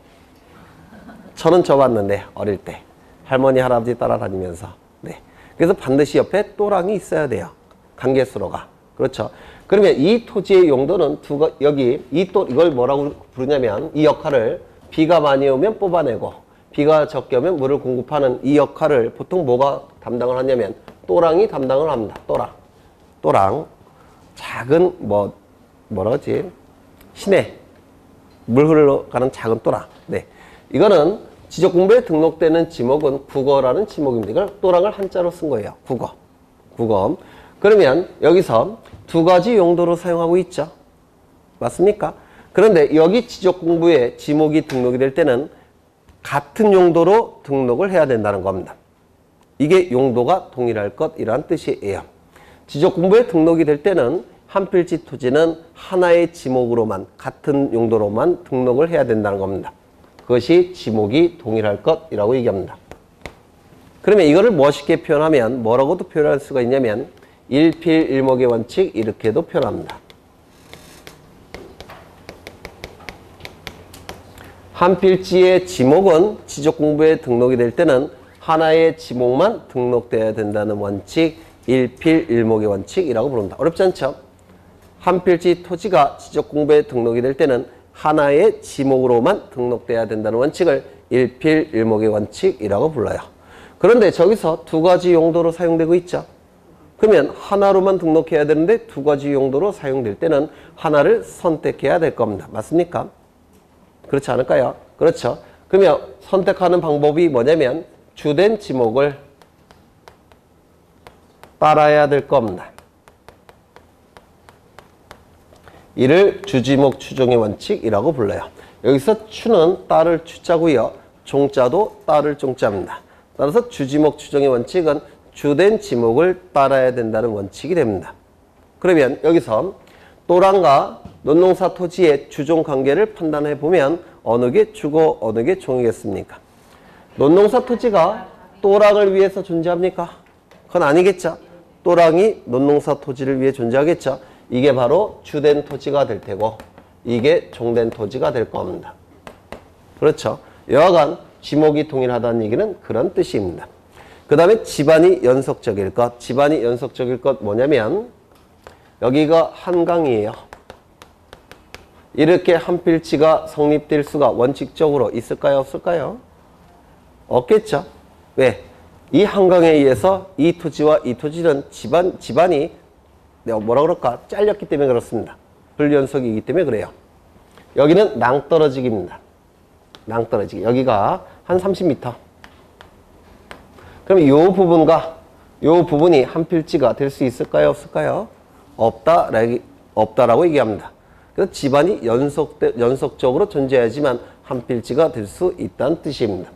저는 저 봤는데 어릴 때 할머니 할아버지 따라다니면서 네. 그래서 반드시 옆에 또랑이 있어야 돼요. 관계수로가. 그렇죠. 그러면 이 토지의 용도는 여기 이걸 뭐라고 부르냐면 이 역할을 비가 많이 오면 뽑아내고 비가 적게 오면 물을 공급하는 이 역할을 보통 뭐가 담당을 하냐면 또랑이 담당을 합니다. 또랑 작은 뭐라지 시내 물 흘러가는 작은 또랑. 네, 이거는 지적공부에 등록되는 지목은 국어라는 지목입니다. 이걸 또랑을 한자로 쓴 거예요. 국어. 그러면 여기서 두 가지 용도로 사용하고 있죠. 맞습니까? 그런데 여기 지적공부에 지목이 등록이 될 때는 같은 용도로 등록을 해야 된다는 겁니다. 이게 용도가 동일할 것이라는 뜻이에요. 지적공부에 등록이 될 때는 한 필지 토지는 하나의 지목으로만 같은 용도로만 등록을 해야 된다는 겁니다. 그것이 지목이 동일할 것이라고 얘기합니다. 그러면 이거를 멋있게 표현하면 뭐라고도 표현할 수가 있냐면 일필일목의 원칙 이렇게도 표현합니다. 한 필지의 지목은 지적공부에 등록이 될 때는 하나의 지목만 등록되어야 된다는 원칙, 일필일목의 원칙이라고 부릅니다. 어렵지 않죠? 한 필지 토지가 지적공부에 등록이 될 때는 하나의 지목으로만 등록되어야 된다는 원칙을 일필일목의 원칙이라고 불러요. 그런데 저기서 두 가지 용도로 사용되고 있죠. 그러면 하나로만 등록해야 되는데 두 가지 용도로 사용될 때는 하나를 선택해야 될 겁니다. 맞습니까? 그렇지 않을까요? 그렇죠. 그러면 선택하는 방법이 뭐냐면 주된 지목을 따라야 될 겁니다. 이를 주지목 추종의 원칙이라고 불러요. 여기서 추는 따를 추자고요. 종자도 따를 종자입니다. 따라서 주지목 추종의 원칙은 주된 지목을 따라야 된다는 원칙이 됩니다. 그러면 여기서 또랑과 논농사 토지의 주종 관계를 판단해 보면 어느 게 주고 어느 게 종이겠습니까? 논농사 토지가 또랑을 위해서 존재합니까? 그건 아니겠죠. 또랑이 논농사 토지를 위해 존재하겠죠. 이게 바로 주된 토지가 될 테고 이게 종된 토지가 될 겁니다. 그렇죠. 여하간 지목이 동일하다는 얘기는 그런 뜻입니다. 그 다음에 집안이 연속적일 것. 집안이 연속적일 것 뭐냐면 여기가 한강이에요. 이렇게 한 필지가 성립될 수가 원칙적으로 있을까요? 없을까요? 없겠죠. 왜? 이 한강에 의해서 이 토지와 이 토지는 집안이 내가 뭐라 그럴까? 잘렸기 때문에 그렇습니다. 불연속이기 때문에 그래요. 여기는 낭떠러지기입니다. 낭떠러지기. 여기가 한 30m. 그럼 이 부분과 이 부분이 한 필지가 될 수 있을까요? 없을까요? 없다라고 얘기합니다. 그래서 집안이 연속적으로 존재하지만 한 필지가 될 수 있다는 뜻입니다.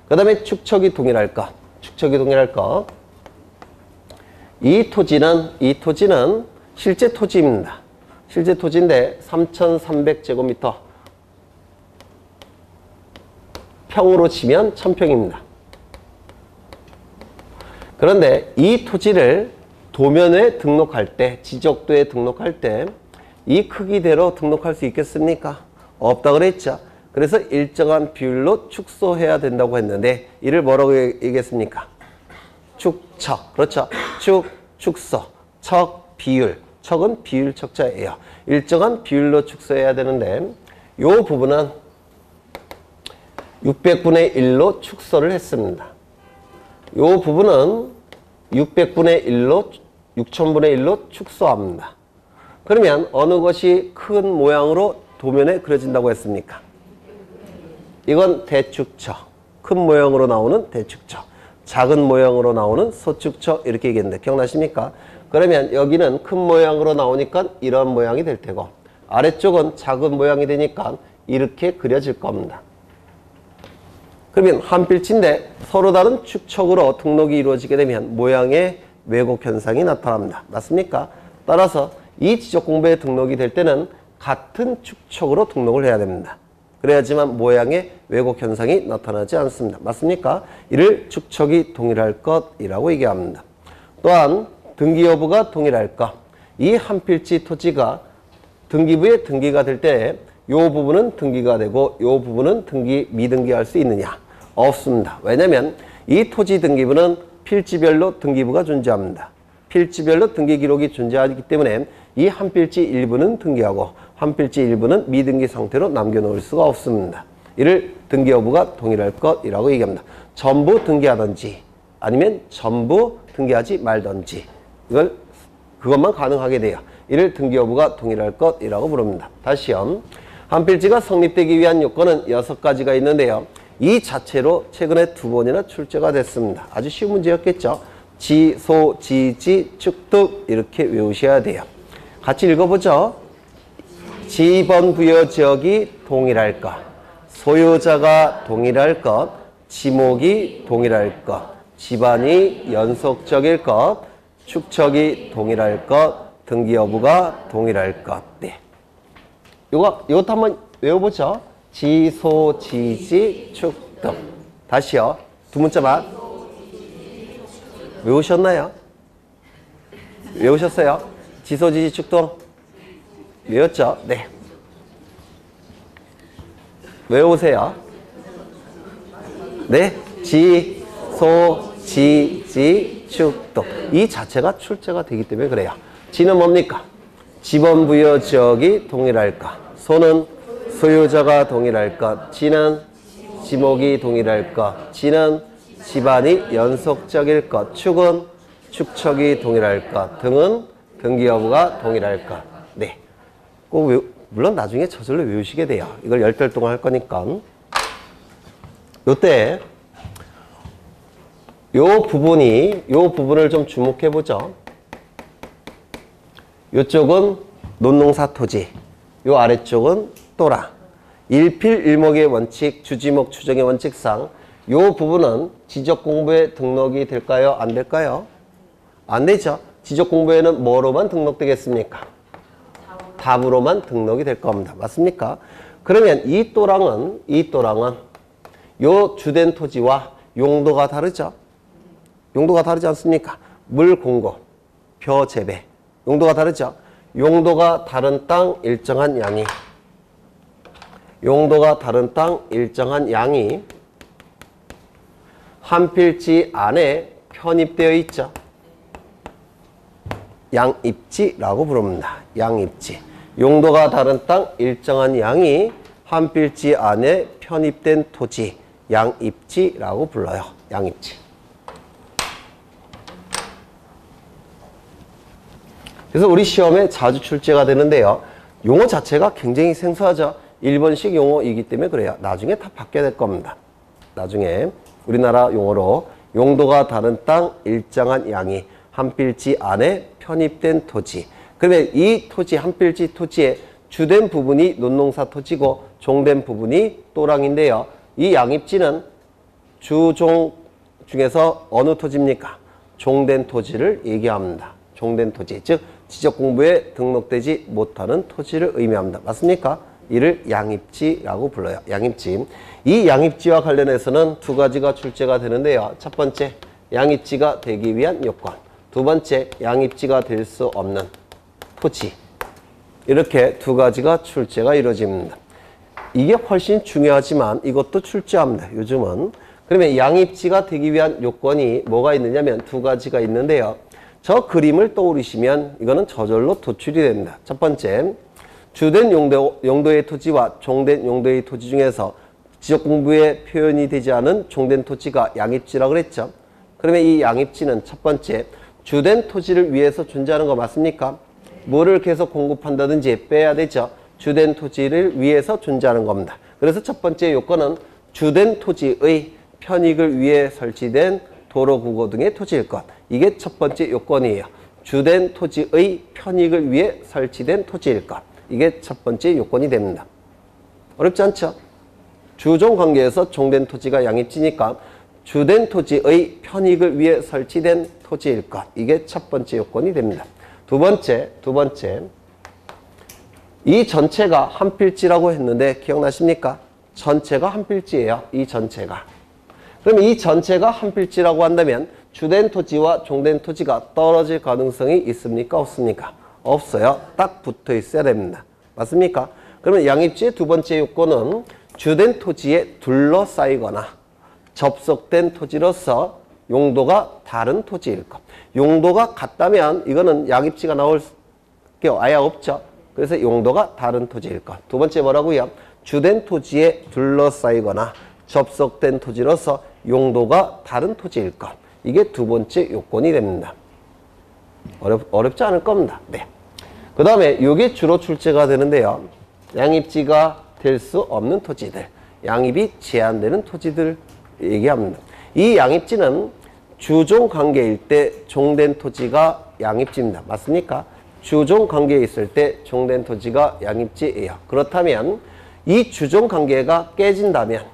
그 다음에 축척이 동일할 것. 축척이 동일할 것. 이 토지는 실제 토지입니다. 실제 토지인데 3,300제곱미터. 평으로 치면 1,000평입니다. 그런데 이 토지를 도면에 등록할 때, 지적도에 등록할 때 이 크기대로 등록할 수 있겠습니까? 없다 그랬죠. 그래서 일정한 비율로 축소해야 된다고 했는데 이를 뭐라고 얘기했습니까? 축척. 그렇죠. 축소. 척, 비율. 척은 비율 척자예요. 일정한 비율로 축소해야 되는데 이 부분은 600분의 1로 축소를 했습니다. 이 부분은 600분의 1로 6000분의 1로 축소합니다. 그러면 어느 것이 큰 모양으로 도면에 그려진다고 했습니까? 이건 대축척. 큰 모양으로 나오는 대축척. 작은 모양으로 나오는 소축척 이렇게 얘기했는데 기억나십니까? 그러면 여기는 큰 모양으로 나오니까 이런 모양이 될 테고 아래쪽은 작은 모양이 되니까 이렇게 그려질 겁니다. 그러면 한 필지인데 서로 다른 축척으로 등록이 이루어지게 되면 모양의 왜곡 현상이 나타납니다. 맞습니까? 따라서 이 지적공부에 등록이 될 때는 같은 축척으로 등록을 해야 됩니다. 그래야지만 모양의 왜곡 현상이 나타나지 않습니다. 맞습니까? 이를 축척이 동일할 것이라고 얘기합니다. 또한 등기 여부가 동일할 것. 이 한 필지 토지가 등기부에 등기가 될 때 이 부분은 등기가 되고 이 부분은 미등기할 수 있느냐? 없습니다. 왜냐하면 이 토지 등기부는 필지별로 등기부가 존재합니다. 필지별로 등기 기록이 존재하기 때문에 이 한 필지 일부는 등기하고 한 필지 일부는 미등기 상태로 남겨놓을 수가 없습니다. 이를 등기 여부가 동일할 것이라고 얘기합니다. 전부 등기하든지 아니면 전부 등기하지 말든지 그것만 가능하게 돼요. 이를 등기 여부가 동일할 것이라고 부릅니다. 다시요. 한 필지가 성립되기 위한 요건은 6가지가 있는데요. 이 자체로 최근에 2번이나 출제가 됐습니다. 아주 쉬운 문제였겠죠. 지, 소, 지, 지, 축득 이렇게 외우셔야 돼요. 같이 읽어보죠. 지번 부여 지역이 동일할 것, 소유자가 동일할 것, 지목이 동일할 것, 집안이 연속적일 것, 축척이 동일할 것, 등기 여부가 동일할 것. 네. 이것도 한번 외워보죠. 지, 소, 지, 지, 축득. 다시요. 두 문자만. 외우셨나요? 외우셨어요? 지소, 지지, 축동? 외웠죠? 네. 외우세요. 네. 지, 소, 지, 지, 축동. 이 자체가 출제가 되기 때문에 그래요. 지는 뭡니까? 지번 부여 지역이 동일할 것. 소는 소유자가 동일할 것. 지는 지목이 동일할 것. 지는 집안이 연속적일 것. 축은 축척이 동일할 것. 등은 등기 여부가 동일할 것. 네. 꼭 물론 나중에 저절로 외우시게 돼요. 이걸 10달 동안 할 거니까. 요때 요 부분을 좀 주목해 보죠. 요쪽은 논농사 토지, 요 아래쪽은 또라. 일필일목의 원칙, 주지목 추정의 원칙상 요 부분은 지적공부에 등록이 될까요? 안 될까요? 안 되죠. 지적공부에는 뭐로만 등록되겠습니까? 답으로만 등록이 될 겁니다. 맞습니까? 그러면 이 또랑은 요 주된 토지와 용도가 다르죠? 용도가 다르지 않습니까? 물 공급, 벼 재배. 용도가 다르죠? 용도가 다른 땅 일정한 양이 용도가 다른 땅 일정한 양이 한 필지 안에 편입되어 있죠. 양입지라고 부릅니다. 양입지. 용도가 다른 땅 일정한 양이 한 필지 안에 편입된 토지, 양입지라고 불러요. 양입지. 그래서 우리 시험에 자주 출제가 되는데요. 용어 자체가 굉장히 생소하죠. 일본식 용어이기 때문에 그래요. 나중에 다 바뀌어야 될 겁니다. 나중에 우리나라 용어로 용도가 다른 땅 일정한 양이 한 필지 안에 편입된 토지. 그러면 이 토지, 한 필지 토지의 주된 부분이 논농사 토지고 종된 부분이 또랑인데요. 이 양입지는 주종 중에서 어느 토지입니까? 종된 토지를 얘기합니다. 종된 토지, 즉 지적공부에 등록되지 못하는 토지를 의미합니다. 맞습니까? 이를 양입지라고 불러요. 양입지. 이 양입지와 관련해서는 두 가지가 출제가 되는데요. 첫 번째, 양입지가 되기 위한 요건. 두 번째, 양입지가 될 수 없는 토지. 이렇게 두 가지가 출제가 이루어집니다. 이게 훨씬 중요하지만 이것도 출제합니다. 요즘은. 그러면 양입지가 되기 위한 요건이 뭐가 있느냐면 두 가지가 있는데요. 저 그림을 떠올리시면 이거는 저절로 도출이 됩니다. 첫 번째, 주된 용도의 토지와 종된 용도의 토지 중에서 지적공부에 표현이 되지 않은 종된 토지가 양입지라고 그랬죠. 그러면 이 양입지는 첫 번째, 주된 토지를 위해서 존재하는 거 맞습니까? 뭐를 계속 공급한다든지 빼야 되죠. 주된 토지를 위해서 존재하는 겁니다. 그래서 첫 번째 요건은 주된 토지의 편익을 위해 설치된 도로, 국어 등의 토지일 것. 이게 첫 번째 요건이에요. 주된 토지의 편익을 위해 설치된 토지일 것. 이게 첫 번째 요건이 됩니다. 어렵지 않죠? 주종 관계에서 종된 토지가 양입지니까 주된 토지의 편익을 위해 설치된 토지일 것. 이게 첫 번째 요건이 됩니다. 두 번째. 이 전체가 한 필지라고 했는데 기억나십니까? 전체가 한 필지예요. 이 전체가. 그럼 이 전체가 한 필지라고 한다면 주된 토지와 종된 토지가 떨어질 가능성이 있습니까? 없습니까? 없어요. 딱 붙어 있어야 됩니다. 맞습니까? 그러면 양입지의 두 번째 요건은 주된 토지에 둘러싸이거나 접속된 토지로서 용도가 다른 토지일 것. 용도가 같다면 이거는 양입지가 나올 게 아예 없죠. 그래서 용도가 다른 토지일 것. 두 번째 뭐라고요? 주된 토지에 둘러싸이거나 접속된 토지로서 용도가 다른 토지일 것. 이게 두 번째 요건이 됩니다. 어렵지 않을 겁니다. 네. 그 다음에 이게 주로 출제가 되는데요. 양입지가 될 수 없는 토지들, 양입이 제한되는 토지들 얘기합니다. 이 양입지는 주종 관계일 때 종된 토지가 양입지입니다. 맞습니까? 주종 관계에 있을 때 종된 토지가 양입지예요. 그렇다면 이 주종 관계가 깨진다면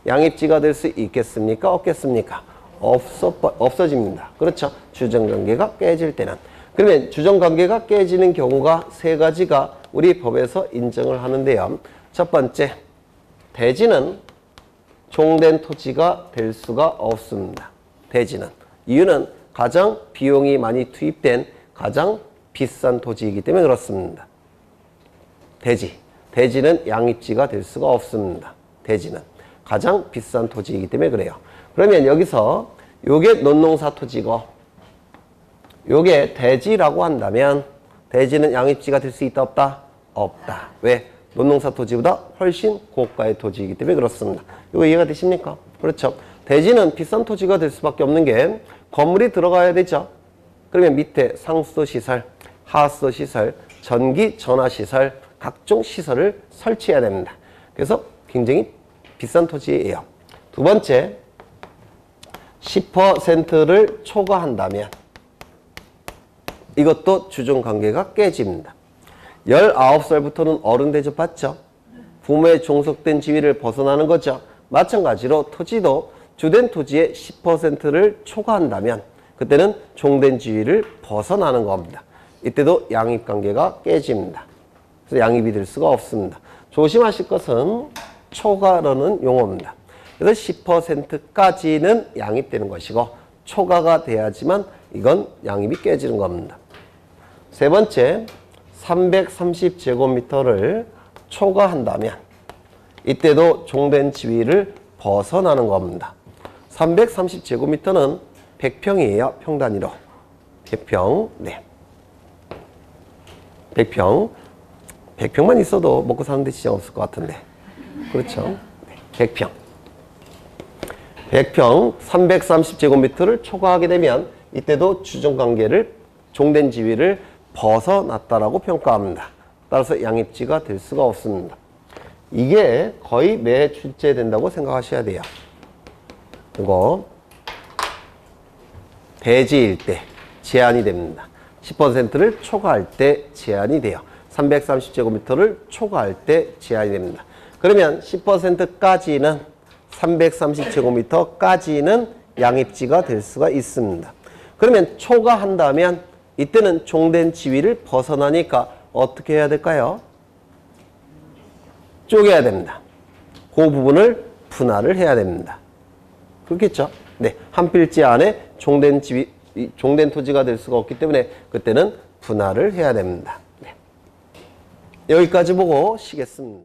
양입지가 될 수 있겠습니까? 없겠습니까? 없어집니다. 그렇죠? 주종관계가 깨질 때는. 그러면 주종관계가 깨지는 경우가 세 가지가 우리 법에서 인정을 하는데요. 첫 번째, 대지는 종된 토지가 될 수가 없습니다. 대지는. 이유는 가장 비용이 많이 투입된 가장 비싼 토지이기 때문에 그렇습니다. 대지는 양입지가 될 수가 없습니다. 대지는. 가장 비싼 토지이기 때문에 그래요. 그러면 여기서 요게 논농사 토지고 요게 대지라고 한다면 대지는 양입지가 될 수 있다 없다? 없다. 왜? 논농사 토지보다 훨씬 고가의 토지이기 때문에 그렇습니다. 이거 이해가 되십니까? 그렇죠. 대지는 비싼 토지가 될 수밖에 없는 게 건물이 들어가야 되죠. 그러면 밑에 상수도 시설, 하수도 시설, 전기 전화 시설, 각종 시설을 설치해야 됩니다. 그래서 굉장히 비싼 토지예요. 두 번째, 10%를 초과한다면 이것도 주종관계가 깨집니다. 19살부터는 어른 대접받죠. 부모의 종속된 지위를 벗어나는 거죠. 마찬가지로 토지도 주된 토지의 10%를 초과한다면 그때는 종된 지위를 벗어나는 겁니다. 이때도 양입관계가 깨집니다. 그래서 양입이 될 수가 없습니다. 조심하실 것은 초과라는 용어입니다. 그래서 10%까지는 양입되는 것이고 초과가 돼야지만 이건 양입이 깨지는 겁니다. 세 번째, 330제곱미터를 초과한다면 이때도 종된 지위를 벗어나는 겁니다. 330제곱미터는 100평이에요. 평 단위로. 100평. 네. 100평. 100평만 있어도 먹고 사는데 지장 없을 것 같은데. 그렇죠? 100평. 100평 330제곱미터를 초과하게 되면 이때도 주종관계를 종된 지위를 벗어났다라고 평가합니다. 따라서 양입지가 될 수가 없습니다. 이게 거의 매 출제된다고 생각하셔야 돼요. 이거 대지일 때 제한이 됩니다. 10%를 초과할 때 제한이 돼요. 330제곱미터를 초과할 때 제한이 됩니다. 그러면 10%까지는 330제곱미터까지는 양입지가 될 수가 있습니다. 그러면 초과한다면 이때는 종된 지위를 벗어나니까 어떻게 해야 될까요? 쪼개야 됩니다. 그 부분을 분할을 해야 됩니다. 그렇겠죠? 네, 한 필지 안에 종된 토지가 될 수가 없기 때문에 그때는 분할을 해야 됩니다. 네. 여기까지 보고 쉬겠습니다.